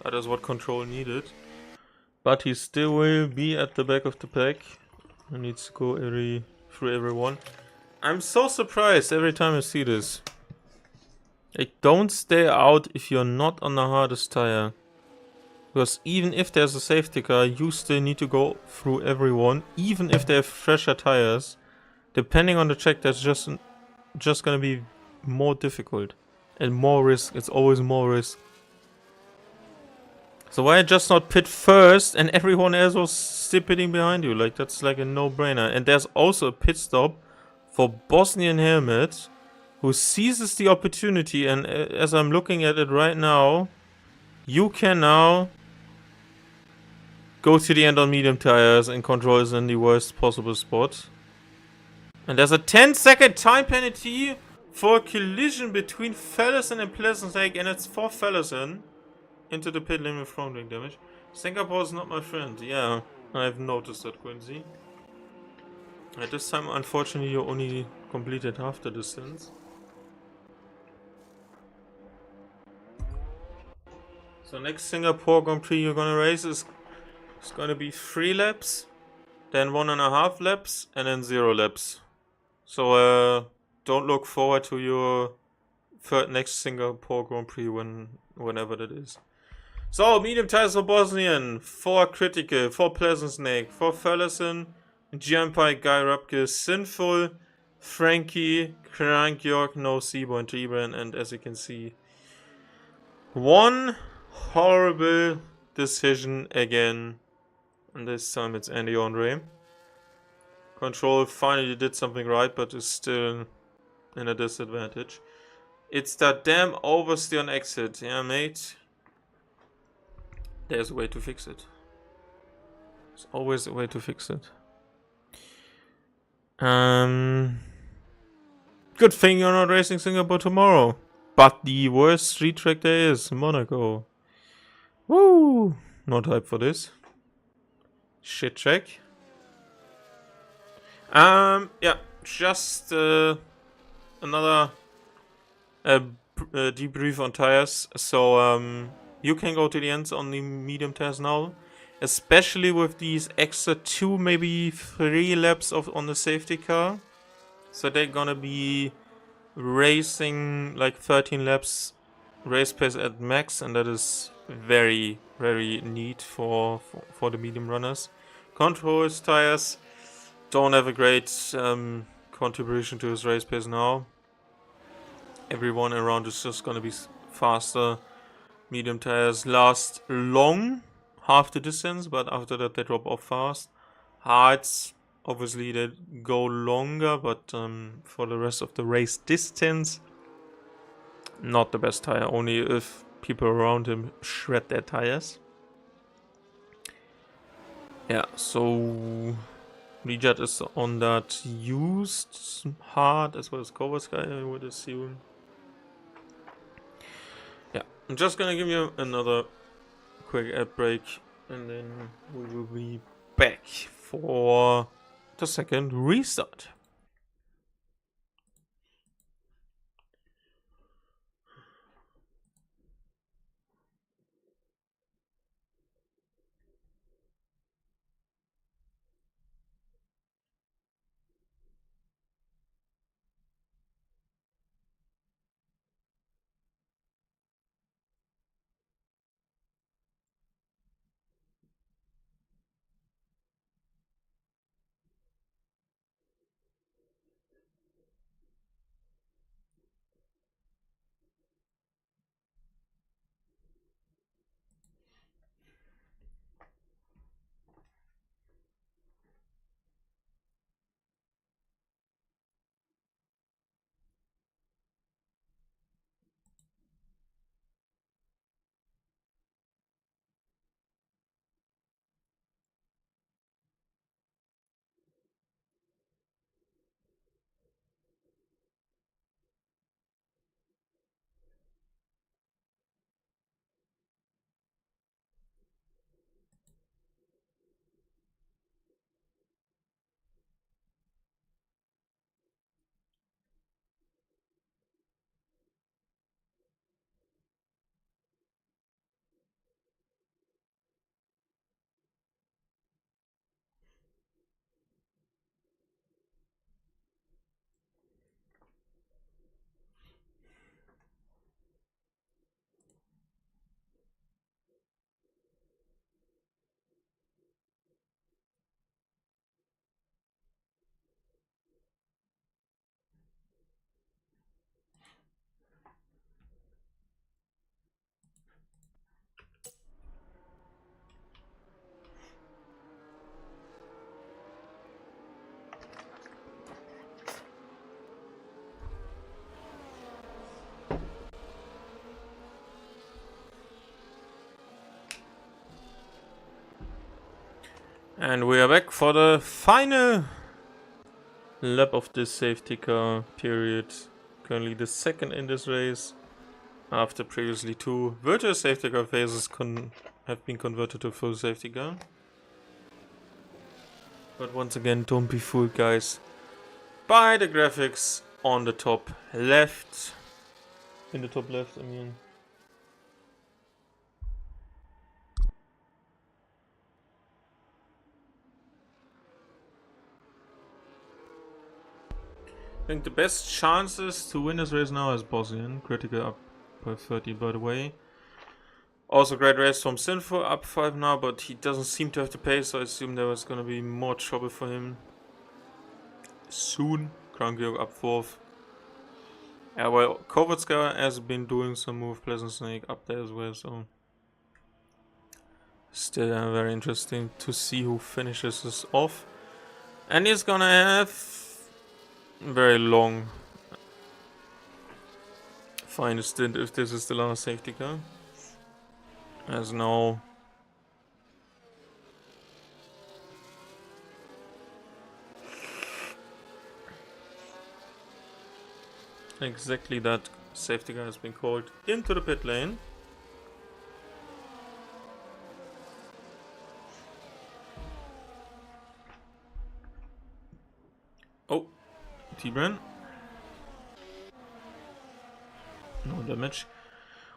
That is what Control needed. But he still will be at the back of the pack. He needs to go through everyone. I'm so surprised every time I see this. Like, don't stay out if you're not on the hardest tire. Because even if there's a safety car, you still need to go through everyone. Even if they have fresher tires. Depending on the track, that's just gonna be more difficult. And more risk. It's always more risk. So why just not pit first and everyone else was still pitting behind you? Like, that's like a no-brainer. And there's also a pit stop for Bosnian Helmet, who seizes the opportunity. And as I'm looking at it right now, you can now go to the end on medium tires, and Control is in the worst possible spot. And there's a 10-second time penalty for a collision between Fellison and Pleasant Lake, and it's for Fellison into the pit lane with front wing damage. Singapore is not my friend. Yeah, I've noticed that, Quincy. At this time, unfortunately, you only completed half the distance. So next Singapore Grand Prix you're gonna race is gonna be 3 laps, then 1.5 laps, and then 0 laps. So don't look forward to your next Singapore Grand Prix whenever that is. So medium tires for Bosnian, 4 critical, 4 Pleasant Snake, 4 Fellison, Gianpike, Guy Rupke, Sinful, Frankie, Crank York, no Seaboy and Treeburn, and as you can see, one horrible decision again, and this time it's Andy Andre. Control finally did something right, but is still in a disadvantage. It's that damn oversteer on exit, yeah mate. There's a way to fix it. There's always a way to fix it. Good thing you're not racing Singapore tomorrow. But the worst street track there is Monaco. Woo! Not hype for this. Shit track. Yeah, just another debrief on tires. So you can go to the ends on the medium tires now, especially with these extra 2, maybe 3 laps on the safety car. So they're gonna be racing like 13 laps race pace at max, and that is very, very neat for the medium runners. Control's tires don't have a great contribution to his race pace now. Everyone around is just gonna be faster. Medium tires last long, half the distance, but after that they drop off fast. Hards, obviously they go longer, but for the rest of the race distance, not the best tire, only if people around him shred their tires. Yeah, so Rijat is on that used hard as well as Kovarsky, I would assume. Yeah, I'm just gonna give you another quick ad break, and then we will be back for the second restart. And we are back for the final lap of this safety car period. Currently the second in this race, after previously 2 virtual safety car phases have been converted to full safety car. But once again, don't be fooled, guys, by the graphics on the top left. In the top left, I mean. I think the best chances to win this race now is Bosnian. Critical up by 30, by the way. Also great race from Sinful, up 5 now, but he doesn't seem to have the pace, so I assume there was gonna be more trouble for him soon. Krankjog up 4th. Yeah, well, Kovatska has been doing some move. Pleasant Snake up there as well, so still very interesting to see who finishes this off. And he's gonna have very long final stint if this is the last safety car. As now exactly that safety car has been called into the pit lane. Oh, T-Bran. No damage.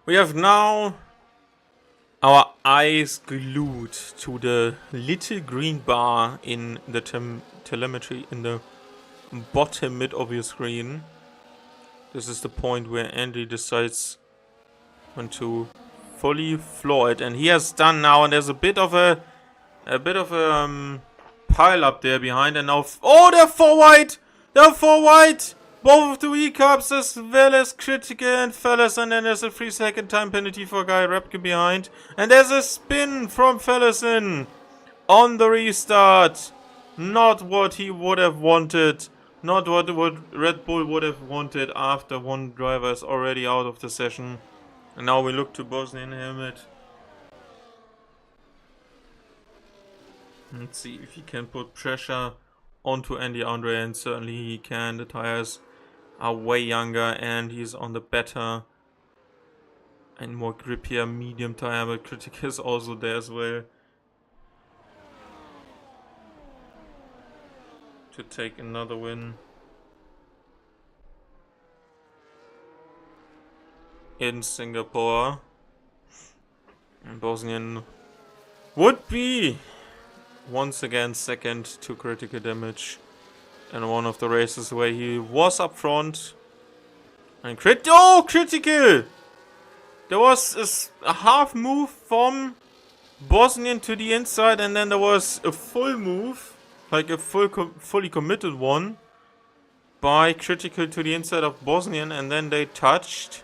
We have now our eyes glued to the little green bar in the telemetry in the bottom mid of your screen. This is the point where Andy decides when to fully floor it, and he has done now. And there's a bit of a pile up there behind, and now oh, they're 4 wide. They're 4 wide. Both of the recaps as well as Critical and Fellas, and then there's a 3-second time penalty for Guy Repke behind. And there's a spin from Fellison on the restart. Not what he would have wanted. Not what Red Bull would have wanted after one driver is already out of the session. And now we look to Bosnian helmet. Let's see if he can put pressure onto Andy Andre, and certainly he can. The tires are way younger and he's on the better and more grippier medium tire, but Critic is also there as well to take another win in Singapore. And Bosnian would be once again second to critical damage in one of the races where he was up front. And critical! There was a half move from Bosnian to the inside, and then there was a full move, like a fully committed one, by Critical to the inside of Bosnian, and then they touched.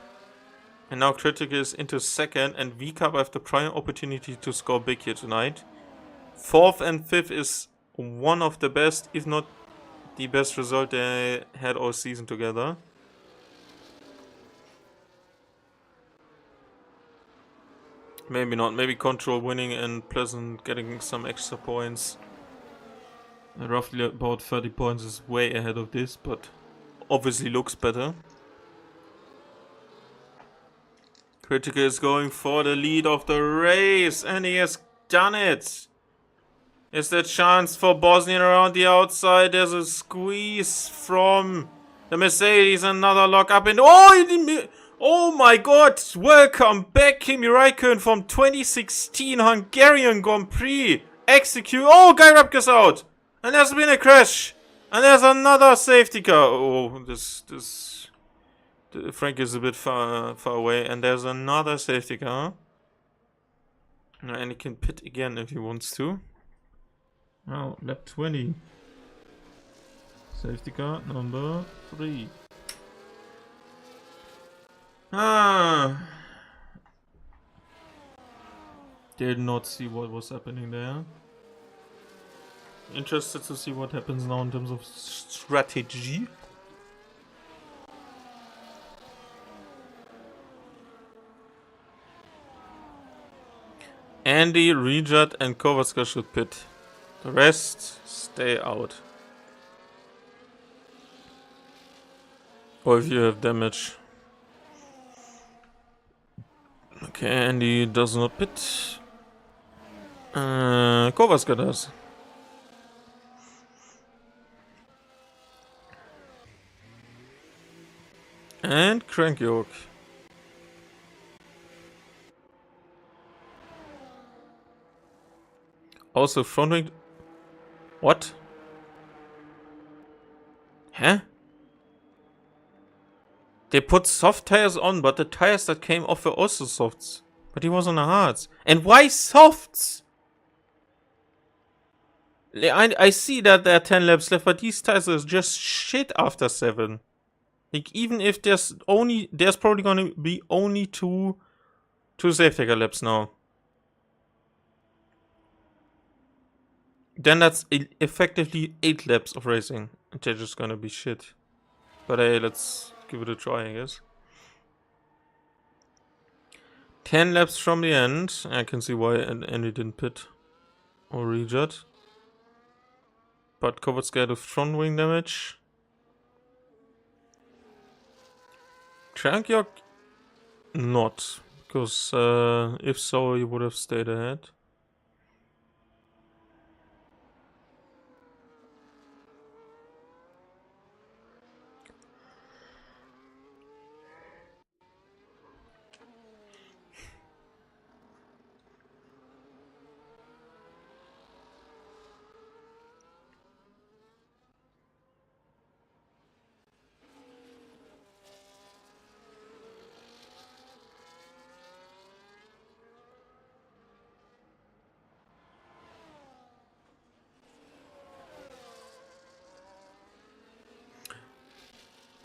And now Critical is into second, and VCAP have the prime opportunity to score big here tonight. 4th and 5th is one of the best, if not the best result they had all season together. Maybe not. Maybe Control winning and Pleasant getting some extra points. Roughly about 30 points is way ahead of this, but obviously looks better. Critical is going for the lead of the race, and he has done it. Is there a chance for Bosnian around the outside? There's a squeeze from the Mercedes, another lock up in. Oh my god! Welcome back, Kimi Räikkönen from 2016 Hungarian Grand Prix. Execute. Oh, Guy Repke's out, and there's been a crash, and there's another safety car. Oh, Frank is a bit far away, and there's another safety car. And he can pit again if he wants to. Now, lap 20. Safety car number 3. Did not see what was happening there. Interested to see what happens now in terms of strategy. Andy, Rijat and Kovatska should pit. The rest, stay out. Or if you have damage. Okay, Andy does not pit. Kovaska does. And Crank York. Also front wing. What? Huh? They put soft tires on, but the tires that came off were also softs. But he was on the hards. And why softs? I see that there are 10 laps left, but these tires are just shit after 7. Like, even if there's probably gonna be only two safety car laps now. Then that's effectively 8 laps of racing. And they're just gonna be shit. But hey, let's give it a try, I guess. 10 laps from the end. I can see why Andy didn't pit or rejet. But covered scared of front wing damage. Crankyok? Not. Because if so, he would have stayed ahead.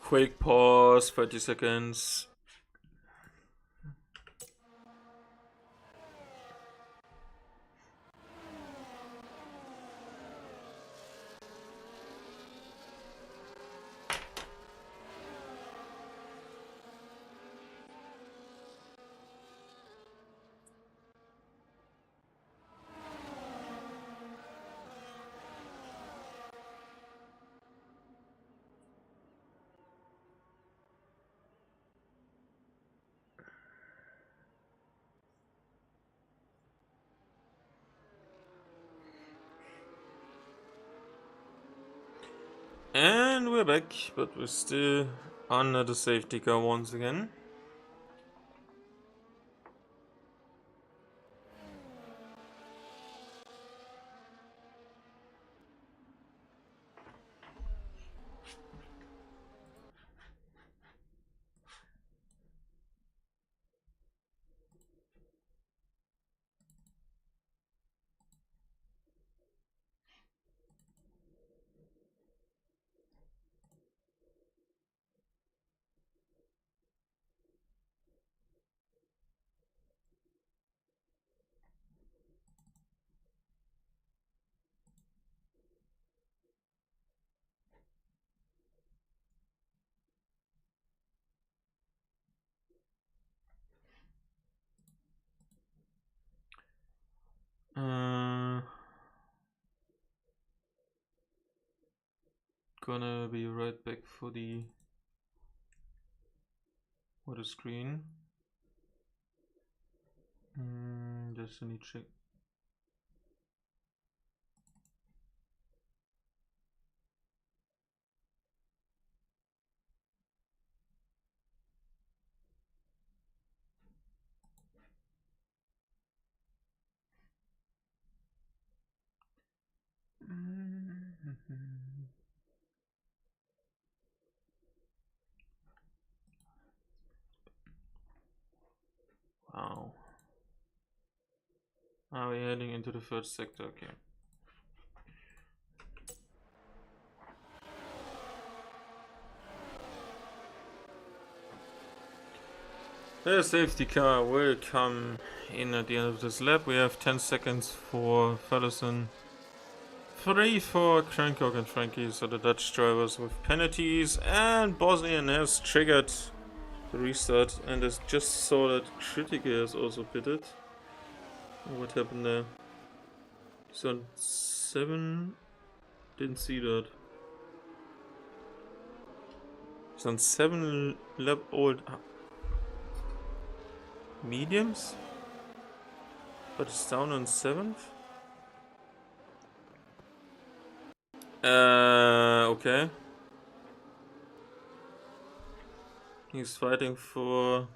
Quick pause, 30 seconds. And we're back, but we're still under the safety car once again. Gonna be right back for the screen. Destiny check. Wow. Are we heading into the third sector? Okay. The safety car will come in at the end of this lap. We have 10 seconds for Fellison, 3 for Crancock and Frankie, so the Dutch drivers with penalties, and Bosnian has triggered the restart, and I just saw that Critical has also pitted. What happened there? So 7. Didn't see that. It's on 7 old mediums, but it's down on 7th. Okay. He's fighting for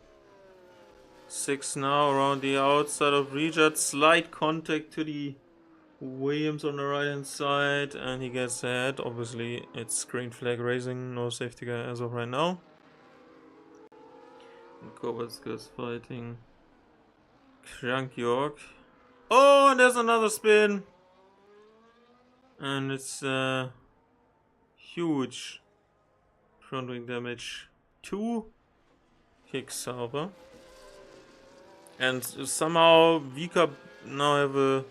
6 now around the outside of Rejat. Slight contact to the Williams on the right hand side, and he gets ahead. Obviously, it's green flag racing, no safety car as of right now. And Kovatska's fighting Crank York. Oh, and there's another spin, and it's huge front wing damage. 2 kicks Sauber, and somehow Vika now have a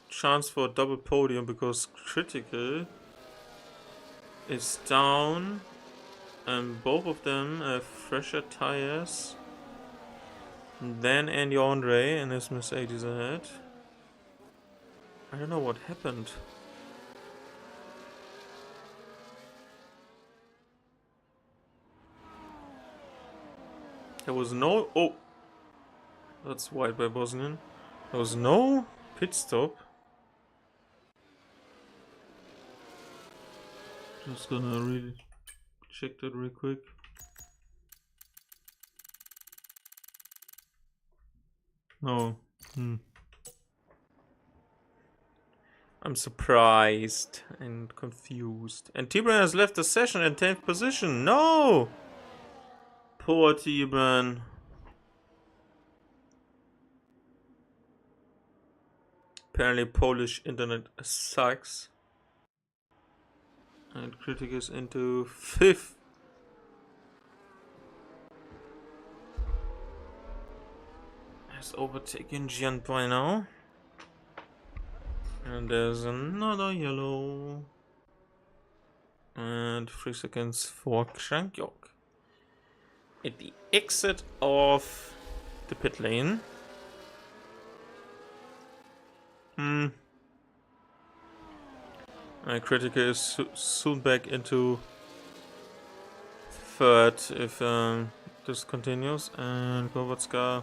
chance for a double podium because Critical is down and both of them have fresher tires than Andy Andre and his Mercedes ahead. I don't know what happened. There was no... Oh! That's wide by Bosnian. There was no pit stop. Just gonna really check that real quick. No. I'm surprised and confused. And Tibran has left the session in 10th position. No! Poor Tibran. Apparently Polish internet sucks. And Critic is into 5th. Has overtaken Gian by now. And there's another yellow. And 3 seconds for Krankjok. At the exit of the pit lane. Critica is soon back into 3rd if this continues, and Kovatska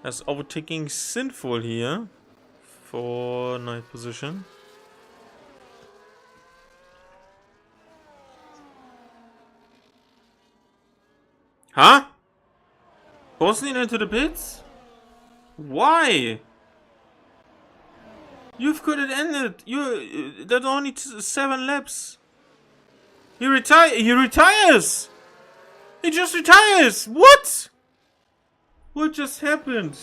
is overtaking Sinful here for 9th position. Huh? Bosnian into the pits? Why? You've could have ended. That's only 7 laps. He retires. He just retires. What? What just happened?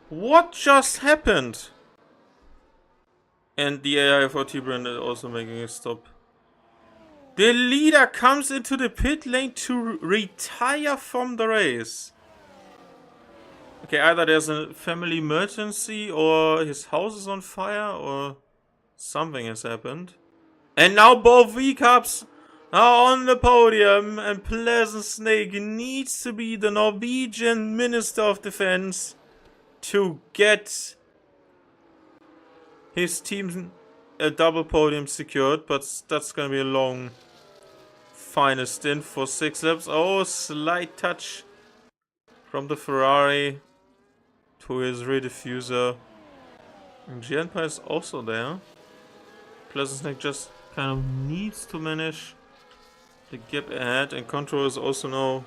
What just happened? And the AI for T-Brand is also making a stop. The leader comes into the pit lane to retire from the race. Okay, either there's a family emergency or his house is on fire or something has happened. And now both V-Cups are on the podium and Pleasant Snake needs to be the Norwegian Minister of Defense to get his team a double podium secured, but that's gonna be a long final stint for 6 laps. Oh, slight touch from the Ferrari to his rear diffuser. And Gianpa is also there. Pleasant Snake just kind of needs to manage the gap ahead, and Control is also now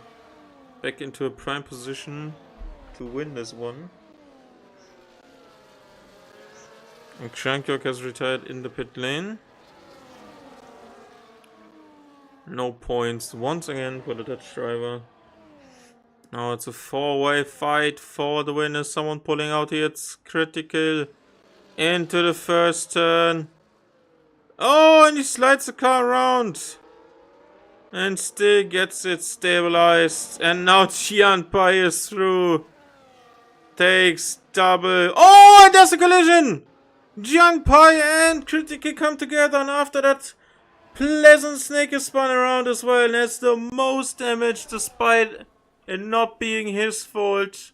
back into a prime position to win this one. And Krankjok has retired in the pit lane. No points once again for the Dutch driver. Now it's a 4-way fight for the win. Is someone pulling out here? It's Critical into the first turn. Oh, and he slides the car around. And still gets it stabilized. And now Chianpai is through. Takes double. Oh, and there's a collision! Jianpai and Critical come together, and after that, Pleasant Snake is spun around as well, and has the most damage despite it not being his fault.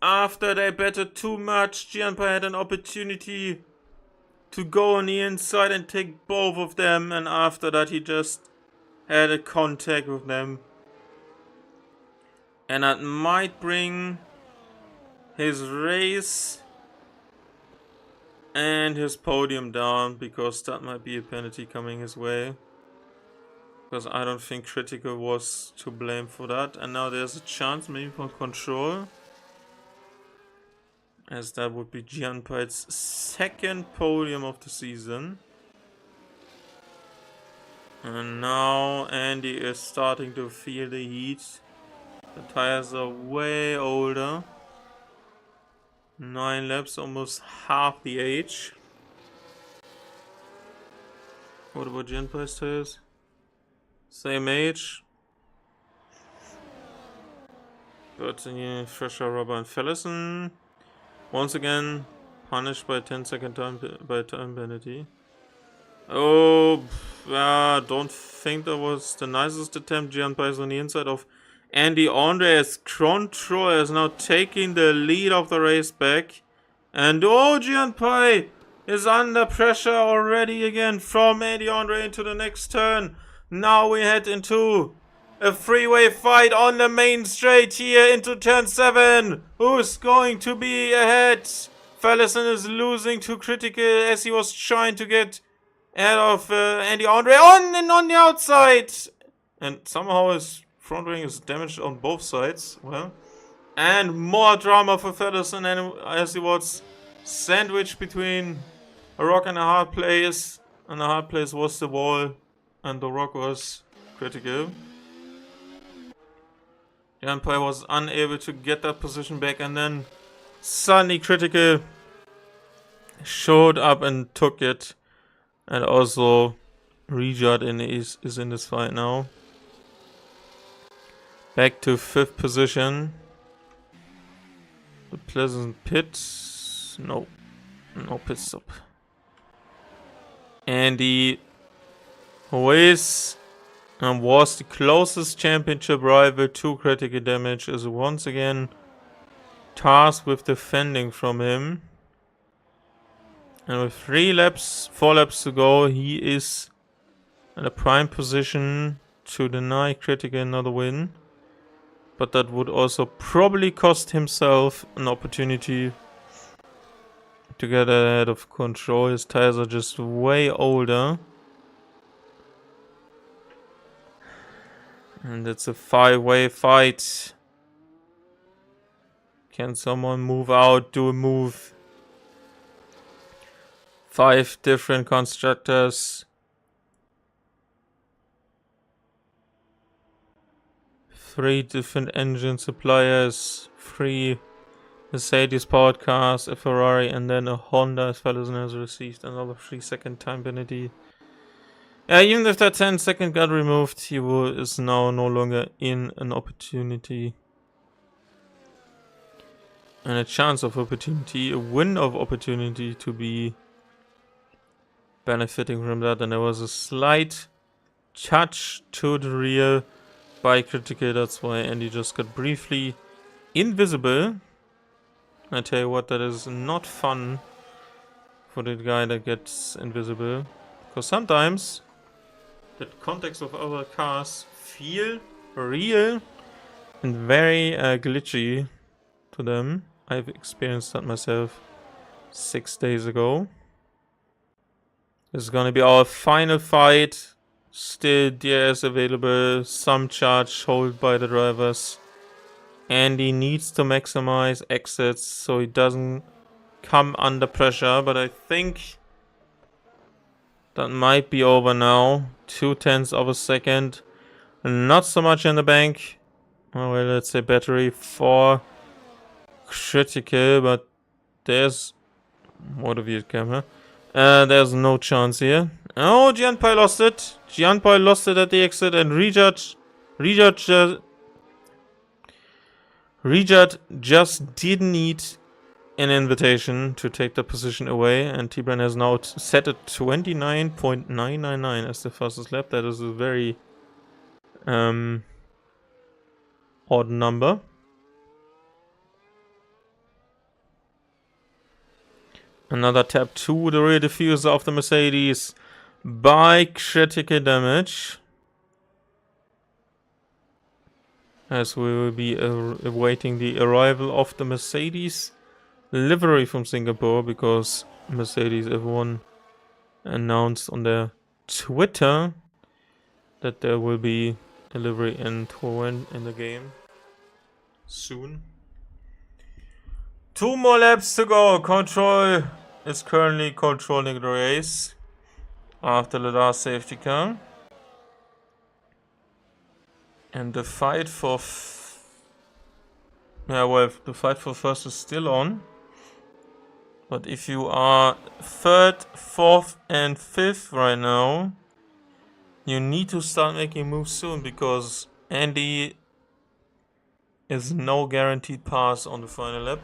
After they betted too much, Gianpai had an opportunity to go on the inside and take both of them, and after that he just had a contact with them. And that might bring his race and his podium down, because that might be a penalty coming his way. Because I don't think Critical was to blame for that. And now there's a chance maybe for control, as that would be Gianpai's second podium of the season. And now Andy is starting to feel the heat. The tires are way older. 9 laps, almost half the age. What about Gianpai's tires? Same age. But fresher rubber and Fellison. Once again, punished by 10-second time penalty. Oh, yeah, don't think that was the nicest attempt. Gianpai is on the inside of Andy Andre as Control is now taking the lead of the race back. And oh, Gianpai is under pressure already again from Andy Andre into the next turn. Now we head into a freeway fight on the main straight here into turn 7. Who's going to be ahead? Fellison is losing to Critical as he was trying to get ahead of Andy Andre on the outside. And somehow his front wing is damaged on both sides. Well, and more drama for Fellison as he was sandwiched between a rock and a hard place. And the hard place was the wall, and the rock was Critical. Gianpai was unable to get that position back, and then suddenly Critical showed up and took it. And also Rijad is in this fight now. Back to 5th position. The Pleasant Pit. No pit stop. Andy, who is and was the closest championship rival to Critical Damage, is once again tasked with defending from him. And with 4 laps to go, he is in a prime position to deny Critical another win. But that would also probably cost himself an opportunity to get ahead of Control. His tires are just way older. And it's a 5-way fight. Can someone move out, do a move? 5 different constructors. 3 different engine suppliers. 3 Mercedes powered cars, a Ferrari, and then a Honda, as Fellison has received another 3-second time penalty. Even if that 10-second got removed, he is now no longer in an opportunity. And a chance of opportunity, a win of opportunity to be benefiting from that. And there was a slight touch to the rear by Critical. That's why Andy just got briefly invisible. I tell you what, that is not fun for the guy that gets invisible. Because sometimes the context of other cars feel real and very glitchy to them. I've experienced that myself 6 days ago. This is gonna be our final fight. Still DRS available, some charge hold by the drivers. Andy needs to maximize exits so he doesn't come under pressure, but I think that might be over now. 0.2 of a second. Not so much in the bank. Well, let's say battery for Critical, but there's motor vehicle camera. There's no chance here. Oh, Gianpai lost it. Gianpai lost it at the exit, and Rijad just didn't need an invitation to take the position away, and T-Bran has now set at 29.999 as the fastest lap. That is a very odd number. Another tap to the rear diffuser of the Mercedes by critical damage. As we will be awaiting the arrival of the Mercedes livery from Singapore, because Mercedes F1 announced on their Twitter that there will be delivery in the game soon. 2 more laps to go. Control is currently controlling the race after the last safety car. And the fight for the fight for first is still on. But if you are 3rd, 4th and 5th right now, you need to start making moves soon, because Andy is no guaranteed pass on the final lap.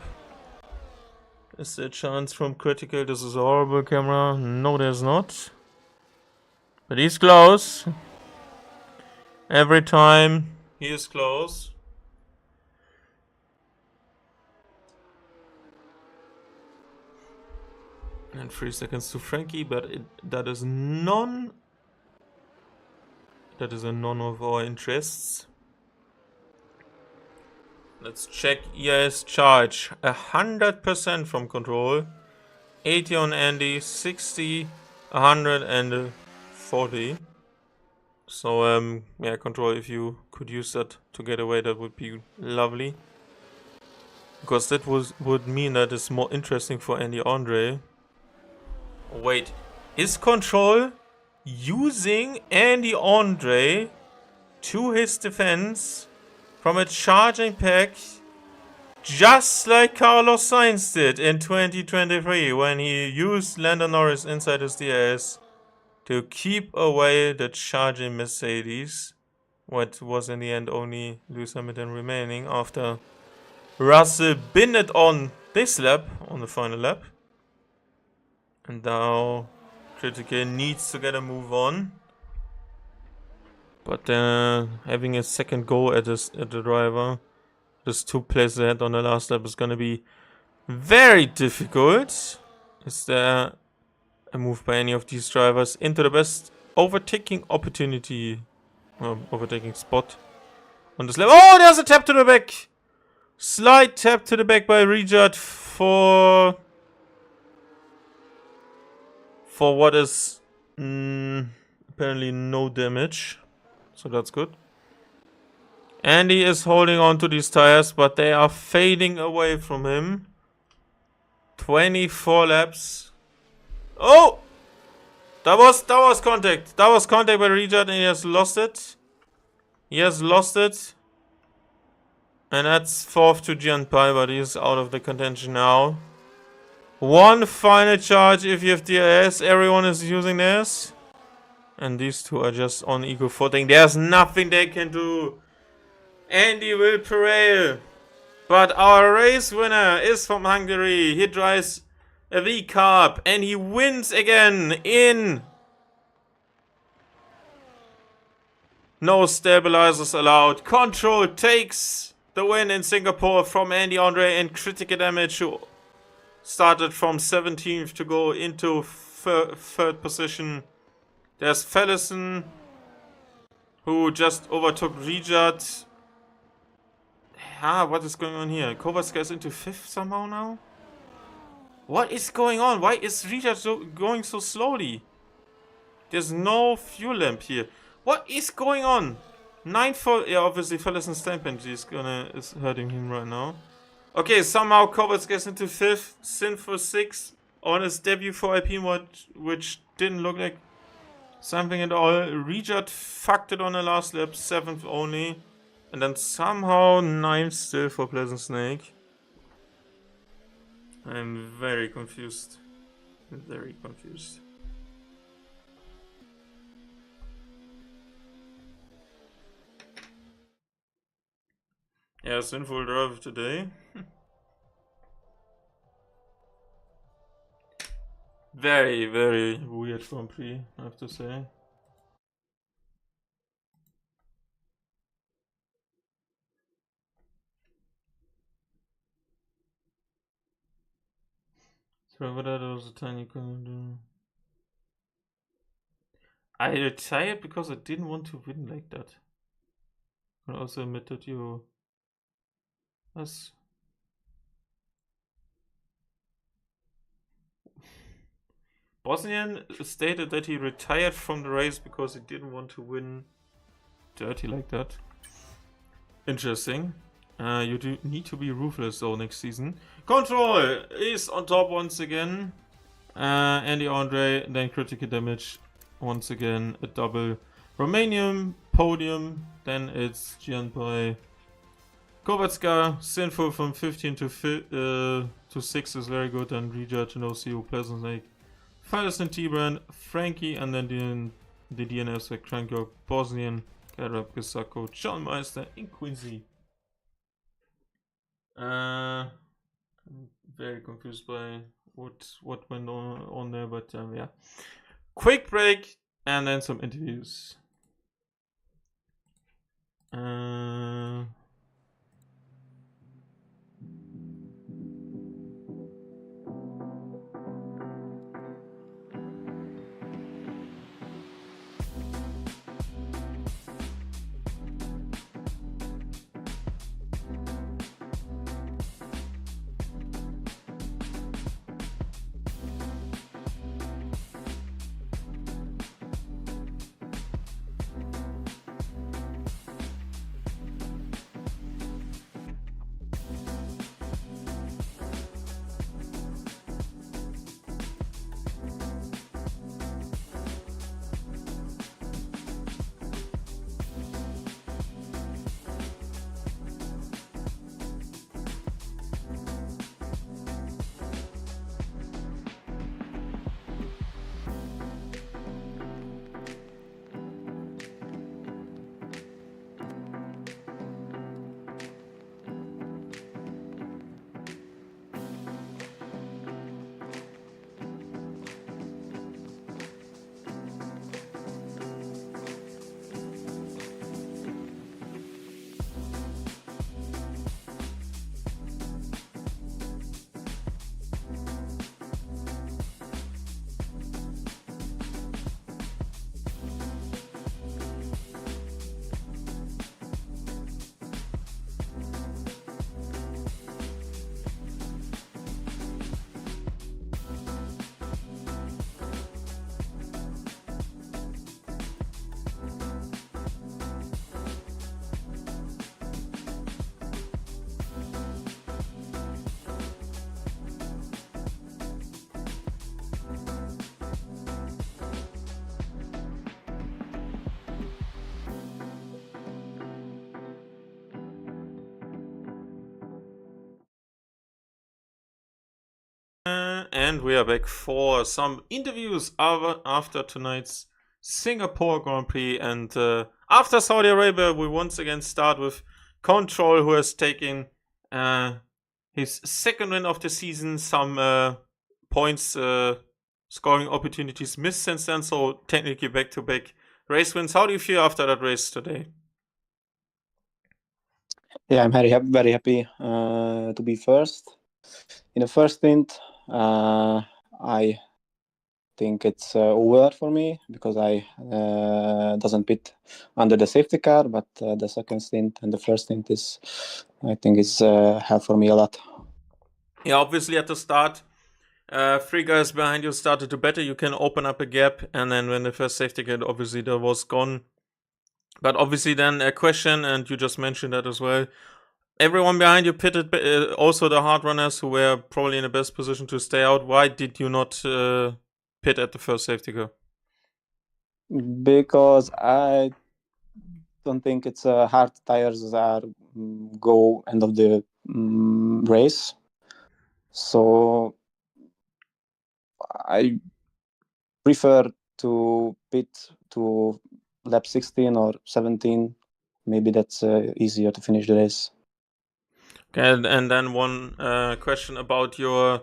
Is there a chance from critical? This is a horrible camera. No, there's not. But he's close. Every time he is close. And 3 seconds to Frankie, but that is none of our interests. Let's check EIS charge. 100% from control. 80 on Andy, 60, 140. So yeah, control, if you could use that to get away, that would be lovely. Because that would mean that it's more interesting for Andy Andre. Wait, is control using Andy Andre to his defense from a charging pack, just like Carlos Sainz did in 2023 when he used Lando Norris inside his DRS to keep away the charging Mercedes, what was in the end only Lewis Hamilton remaining after Russell binned it on this lap, on the final lap. And now critical needs to get a move on. But having a second go at the driver, just 2 places ahead on the last lap, is gonna be very difficult. Is there a move by any of these drivers into the best overtaking opportunity, overtaking spot on this lap? Oh, there's a tap to the back. Slight tap to the back by Rijad for what is apparently no damage. So that's good. Andy is holding on to these tires, but they are fading away from him. 24 laps. Oh! That was contact. That was contact by Rijad, and he has lost it. He has lost it. And that's 4th to Gianpai, but he's out of the contention now. One final charge if you have DRS. Everyone is using theirs. And these two are just on equal footing. There's nothing they can do. Andy will prevail. But our race winner is from Hungary. He drives a V-Carb and he wins again in no stabilizers allowed. Control takes the win in Singapore from Andy Andre, and critical damage, who started from 17th to go into 3rd position. There's Fellison, who just overtook Rijad. What is going on here? Kovacs gets into 5th somehow now? What is going on? Why is Rijad going so slowly? There's no fuel lamp here. What is going on? 9 for... Yeah, obviously Fellison's time penalty is hurting him right now. Okay, somehow Kovacs gets into 5th. Sin for 6th on his debut for Alpine, which didn't look like something at all. Rijad fucked it on the last lap, 7th only. And then somehow 9th still for Pleasant Snake. I'm very confused. Very confused. Yeah, sinful drive today. Very, very weird Grand Prix, I have to say. Trevor, that was a tiny comment. I retired because I didn't want to win like that. I also admit that you... That's... Bosnian stated that he retired from the race because he didn't want to win dirty like that. Interesting. You do need to be ruthless though next season. Control is on top once again. Andy Andre, then critical damage once again, a double. Romanian podium, then it's Gianpai. Kovatska, sinful from 15 to 6 is very good, and Rejudge and OCU Pleasant Lake. Firestone T-Brand, Frankie, and then the DNFs were Cranko, Bosnian, Karab, Gisako, John Meister, and Quincy. I'm very confused by what went on there, but yeah. Quick break, and then some interviews. And we are back for some interviews after tonight's Singapore Grand Prix. And after Saudi Arabia, we once again start with Control, who has taken his second win of the season. Some points scoring opportunities missed since then, so technically back-to-back race wins. How do you feel after that race today? Yeah, I'm very happy to be first. In the first stint, I think it's over for me because I doesn't pit under the safety car, but the second stint and the first stint is, I think it's helped for me a lot. Yeah, obviously at the start, 3 guys behind you started to better. You can open up a gap, and then when the first safety car, obviously that was gone. But obviously then a question, and you just mentioned that as well. Everyone behind you pitted, also the hard runners who were probably in the best position to stay out. Why did you not pit at the first safety car? Because I don't think it's hard tires are go end of the race. So I prefer to pit to lap 16 or 17. Maybe that's easier to finish the race. Okay, and then one question about your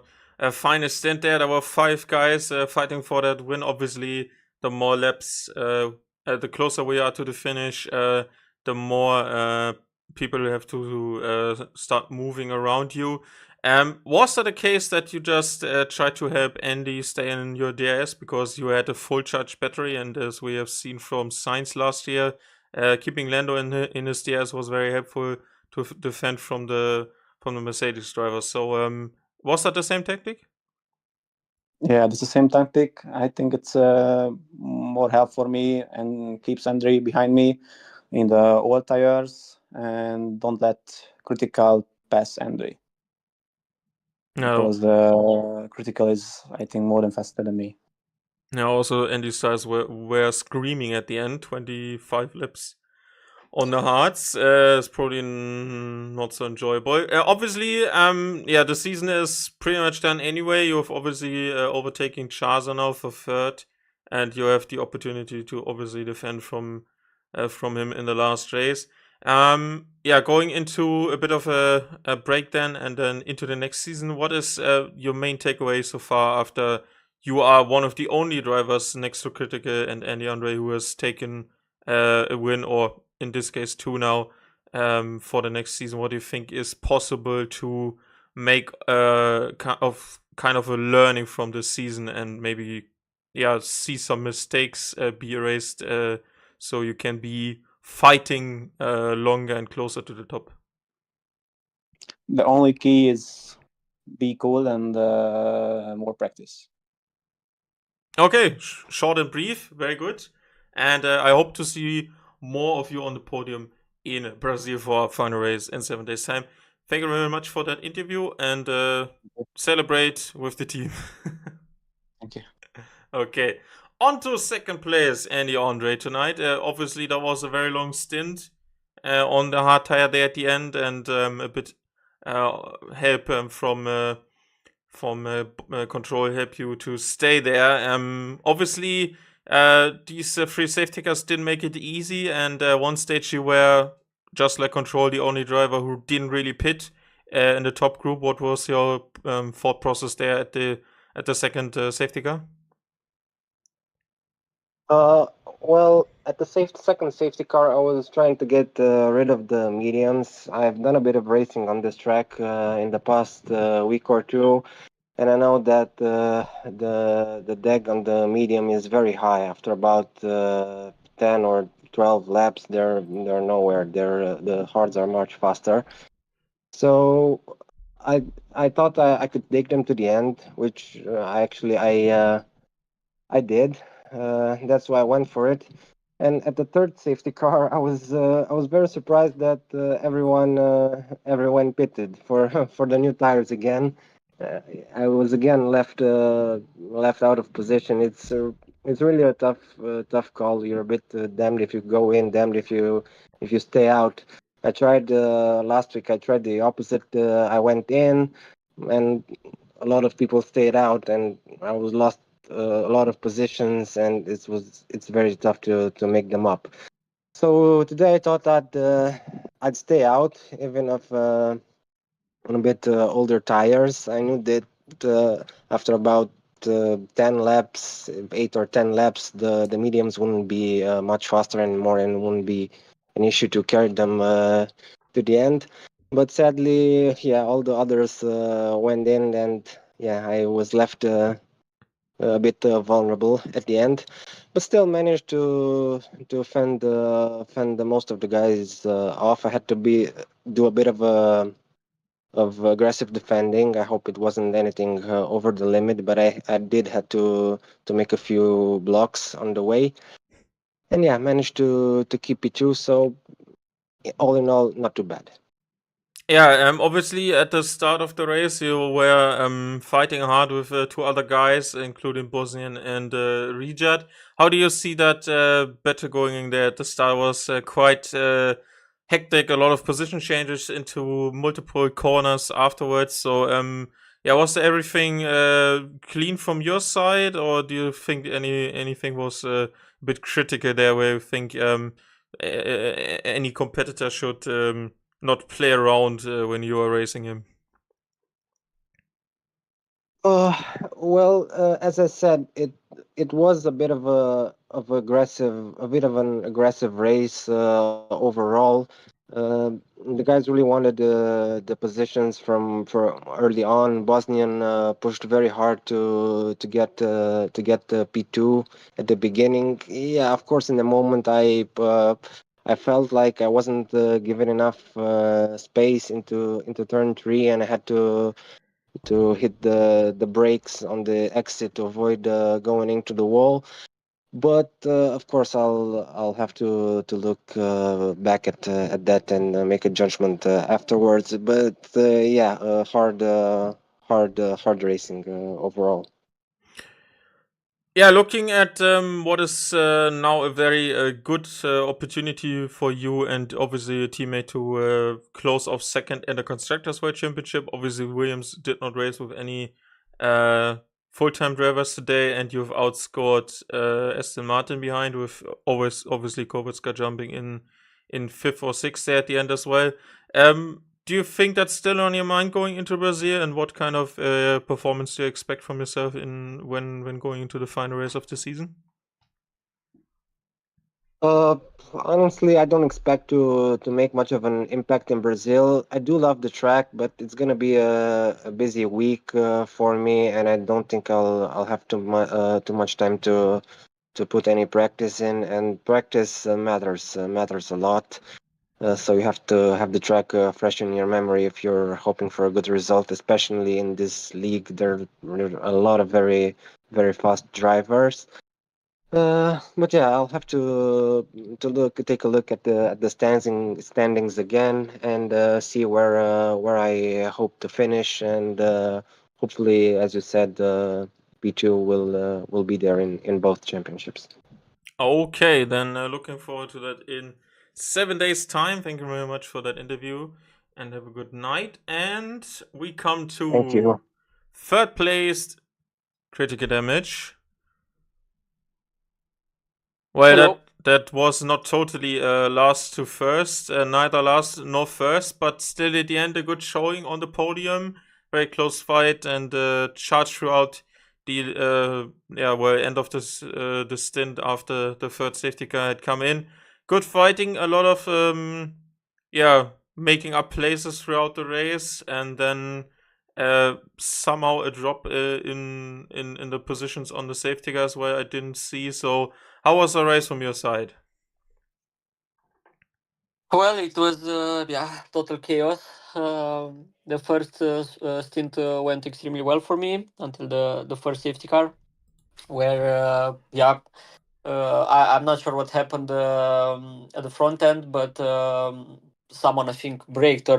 finest stint there. There were 5 guys fighting for that win. Obviously, the more laps, the closer we are to the finish, the more people have to start moving around you. Was that a case that you just tried to help Andy stay in your DRS because you had a full charge battery, and as we have seen from Sainz last year, keeping Lando in his DRS was very helpful to defend from the Mercedes drivers. So was that the same tactic? Yeah, it's the same tactic. I think it's more help for me and keeps Andre behind me in the old tires and don't let critical pass Andre. No. Because the critical is, I think, more than faster than me. Yeah, also Andy's tires were screaming at the end, 25 laps on the hards. It's probably not so enjoyable. Obviously, yeah, the season is pretty much done anyway. You've obviously overtaken Chaza now for third, and you have the opportunity to obviously defend from him in the last race. Yeah, going into a bit of a break then, and then into the next season. What is your main takeaway so far after you are one of the only drivers next to Critical and Andy Andre who has taken a win, or in this case two now, for the next season? What do you think is possible to make kind of a learning from this season, and maybe see some mistakes be erased, so you can be fighting longer and closer to the top? The only key is be cool and more practice. Okay, short and brief, very good. And I hope to see more of you on the podium in Brazil for our final race in 7 days' time. Thank you very much for that interview, and celebrate with the team. Thank you. Okay, on to second place, Andy Andre tonight. Obviously, that was a very long stint on the hard tire there at the end, and a bit help from control help you to stay there. Obviously, these free safety cars didn't make it easy, and one stage you were, just like control, the only driver who didn't really pit in the top group. What was your thought process there at the second safety car? Well, at the second safety car, I was trying to get rid of the mediums. I've done a bit of racing on this track in the past week or two, and I know that the deck on the medium is very high. After about 10 or 12 laps, they're nowhere. The hards are much faster. So I thought I could take them to the end, which I did. That's why I went for it. And at the third safety car, I was very surprised that everyone pitted for for the new tires again. I was again left out of position. It's really a tough call. You're a bit damned if you go in, damned if you stay out. I tried last week. I tried the opposite. I went in, and a lot of people stayed out, and I was lost a lot of positions, and it's very tough to make them up. So today I thought I'd stay out, even if on a bit older tires. I knew that after about 10 laps, 8 or 10 laps, the mediums wouldn't be much faster anymore, and wouldn't be an issue to carry them to the end. But sadly, yeah, all the others went in, and yeah, I was left a bit vulnerable at the end, but still managed to fend the most of the guys off. I had to do a bit of aggressive defending. I hope it wasn't anything over the limit, but I did had to make a few blocks on the way, and yeah, managed to keep it too. So all in all, not too bad. Yeah, obviously at the start of the race you were fighting hard with two other guys, including Bosnian and Rijad. How do you see that battle going in there? At the start was quite hectic, a lot of position changes into multiple corners afterwards. So yeah, was everything clean from your side, or do you think anything was a bit critical there, where you think any competitor should not play around when you are racing him? Well, as I said, it was a bit of an aggressive race overall. The guys really wanted the positions for early on. Bosnian pushed very hard to get the P2 at the beginning. Yeah, of course, in the moment I felt like I wasn't given enough space into turn 3, and I had to hit the brakes on the exit to avoid going into the wall. But of course, I'll have to look back at that and make a judgment afterwards. But yeah, hard racing overall. Yeah, looking at what is now a very good opportunity for you and obviously your teammate to close off second in the Constructors' World Championship. Obviously, Williams did not race with any full-time drivers today, and you've outscored Aston Martin behind with always obviously Kubica jumping in fifth or sixth there at the end as well. Do you think that's still on your mind going into Brazil, and what kind of performance do you expect from yourself in when going into the final race of the season? Honestly, I don't expect to make much of an impact in Brazil. I do love the track, but it's gonna be a busy week for me, and I don't think I'll have too much time to put any practice in. And practice matters a lot. So you have to have the track fresh in your memory if you're hoping for a good result, especially in this league. There are a lot of very fast drivers. But yeah, I'll have to take a look at the standings again and see where I hope to finish, and hopefully, as you said, P2 will be there in both championships. Okay, then looking forward to that in 7 days' time. Thank you very much for that interview, and have a good night. And we come Thank you. to third placed Critical Damage. Well, Hello. that was not totally last to first, neither last nor first, but still at the end a good showing on the podium. Very close fight and charge throughout the end of this the stint after the third safety car had come in. Good fighting, a lot of making up places throughout the race, and then somehow a drop in the positions on the safety cars where I didn't see. So how was the race from your side? Well, it was total chaos. The first stint went extremely well for me until the first safety car, where I'm not sure what happened at the front end, but someone I think braked, or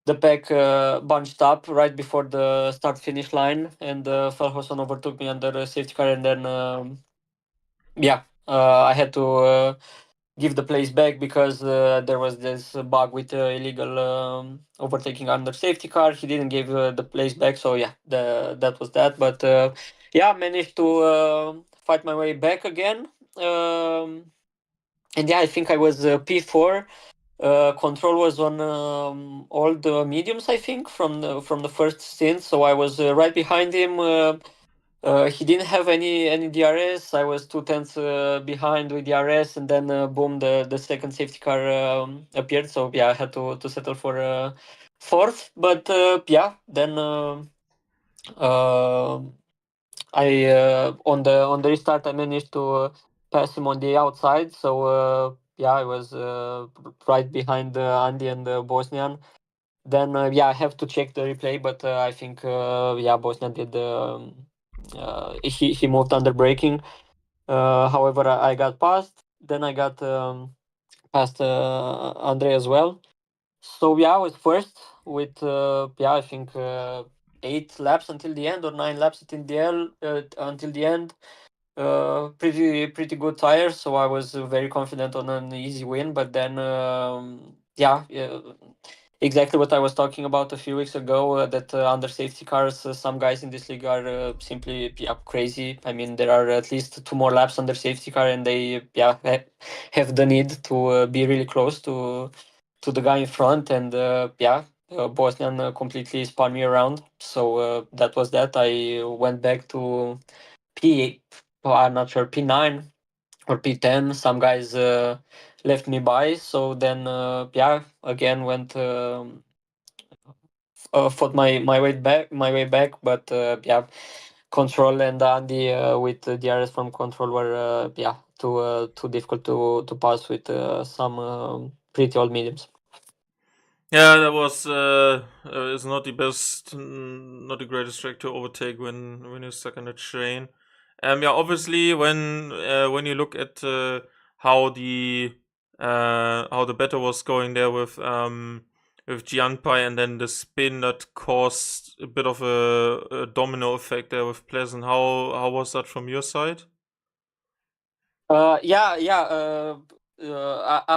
the pack bunched up right before the start finish line, and Felhausen overtook me under the safety car, and then I had to give the place back because there was this bug with illegal overtaking under safety car. He didn't give the place back, so yeah, that was that. But managed to fight my way back again. And yeah, I think I was P4. Control was on all the mediums, I think, from the first stint. So I was right behind him. He didn't have any DRS. I was 2 tenths behind with DRS, and then boom, the second safety car appeared. So yeah, I had to settle for fourth. But then I on the restart I managed to pass him on the outside. So I was right behind Andy and Bosnian. Then I have to check the replay, but I think Bosnian did. He moved under braking. However, I got past. Then I got past Andre as well. So I was first with I think 8 laps until the end, or 9 laps until the end. Pretty good tires, so I was very confident on an easy win. But then exactly what I was talking about a few weeks ago, that under safety cars, some guys in this league are simply crazy. I mean, there are at least 2 more laps under safety car, and they have the need to be really close to the guy in front. And Bosnian completely spun me around. So that was that. I went back to P8. I'm not sure, P9 or P10. Some guys left me by. So then again went fought my way back, but control and Andy with the DRS from control were too difficult to pass with some pretty old mediums. Yeah, that was is not the best, not the greatest track to overtake when you're stuck in a train. Yeah, obviously when you look at how the battle was going there with Gianpai, and then the spin that caused a bit of a domino effect there with Pleasant. How was that from your side? I'm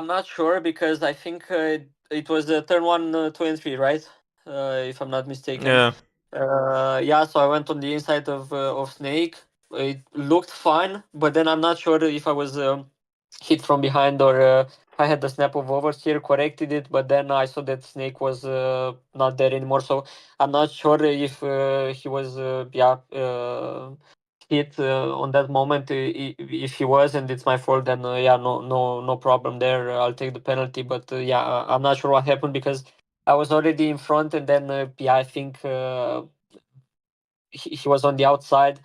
not sure because I think it was turn 1, 2, and 3, right? If I'm not mistaken. Yeah. So I went on the inside of Snake. It looked fine, but then I'm not sure if I was hit from behind or I had the snap of oversteer, corrected it, but then I saw that Snake was not there anymore. So I'm not sure if he was hit on that moment. If he was and it's my fault, then no problem there. I'll take the penalty. But I'm not sure what happened because I was already in front, and then I think he was on the outside.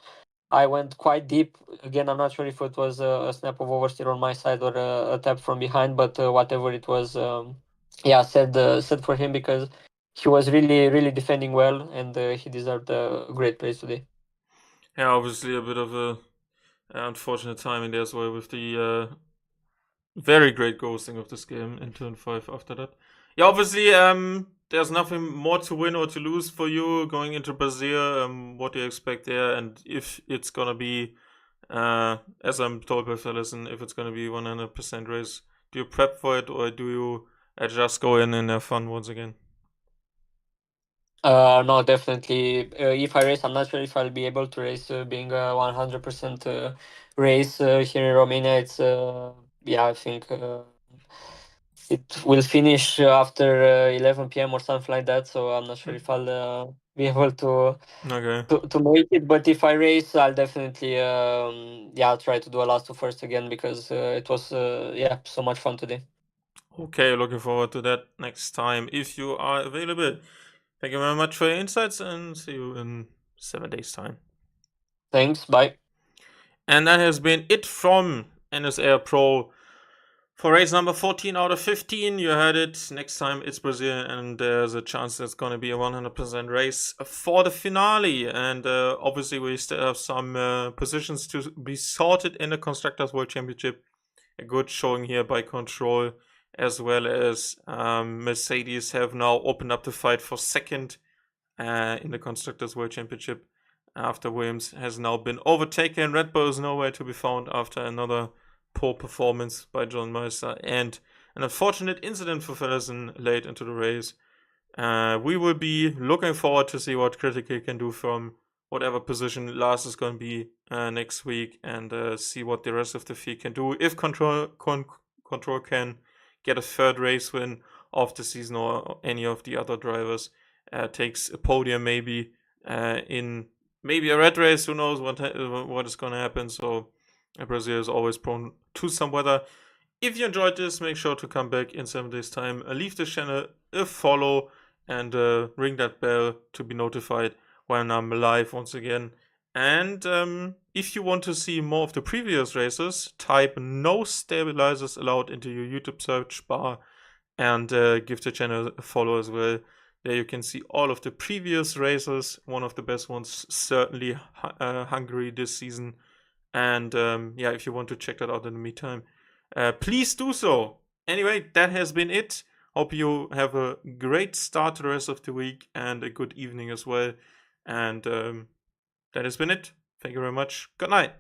I went quite deep. Again, I'm not sure if it was a snap of oversteer on my side or a tap from behind, but whatever it was, sad for him because he was really defending well, and he deserved a great praise today. Yeah, obviously a bit of a unfortunate timing there as well with the very great ghosting of this game in turn 5 after that. Yeah, obviously, there's nothing more to win or to lose for you going into Brazil. What do you expect there? And if it's gonna be, as I'm told by Fellison, if it's gonna be 100% race, do you prep for it or do you just go in and have fun once again? No, definitely. If I race, I'm not sure if I'll be able to race being a 100% race here in Romania. It's I think it will finish after 11 p.m. or something like that. So I'm not sure if I'll be able to Okay. to make it. But if I race, I'll definitely try to do a last two first again because it was so much fun today. Okay, looking forward to that next time if you are available. Thank you very much for your insights and see you in 7 days' time. Thanks. Bye. And that has been it from NSA Pro for race number 14 out of 15. You heard it. Next time it's Brazil, and there's a chance it's going to be a 100% race for the finale. And obviously, we still have some positions to be sorted in the Constructors World Championship. A good showing here by Control, as well as Mercedes have now opened up the fight for second in the Constructors World Championship after Williams has now been overtaken. Red Bull is nowhere to be found after another poor performance by John Meister and an unfortunate incident for Fellison late into the race. We will be looking forward to see what Critical can do from whatever position Lars is going to be next week, and see what the rest of the field can do. If Control can get a third race win of the season, or any of the other drivers takes a podium maybe in maybe a red race, who knows what is going to happen. So Brazil is always prone to some weather. If you enjoyed this, make sure to come back in 7 days' time. Leave the channel a follow and ring that bell to be notified when I'm live once again. And if you want to see more of the previous races, type no stabilizers allowed into your YouTube search bar and give the channel a follow as well. There you can see all of the previous races, one of the best ones, certainly Hungary this season. And if you want to check that out in the meantime, please do so. Anyway, that has been it. Hope you have a great start to the rest of the week and a good evening as well. And that has been it. Thank you very much. Good night.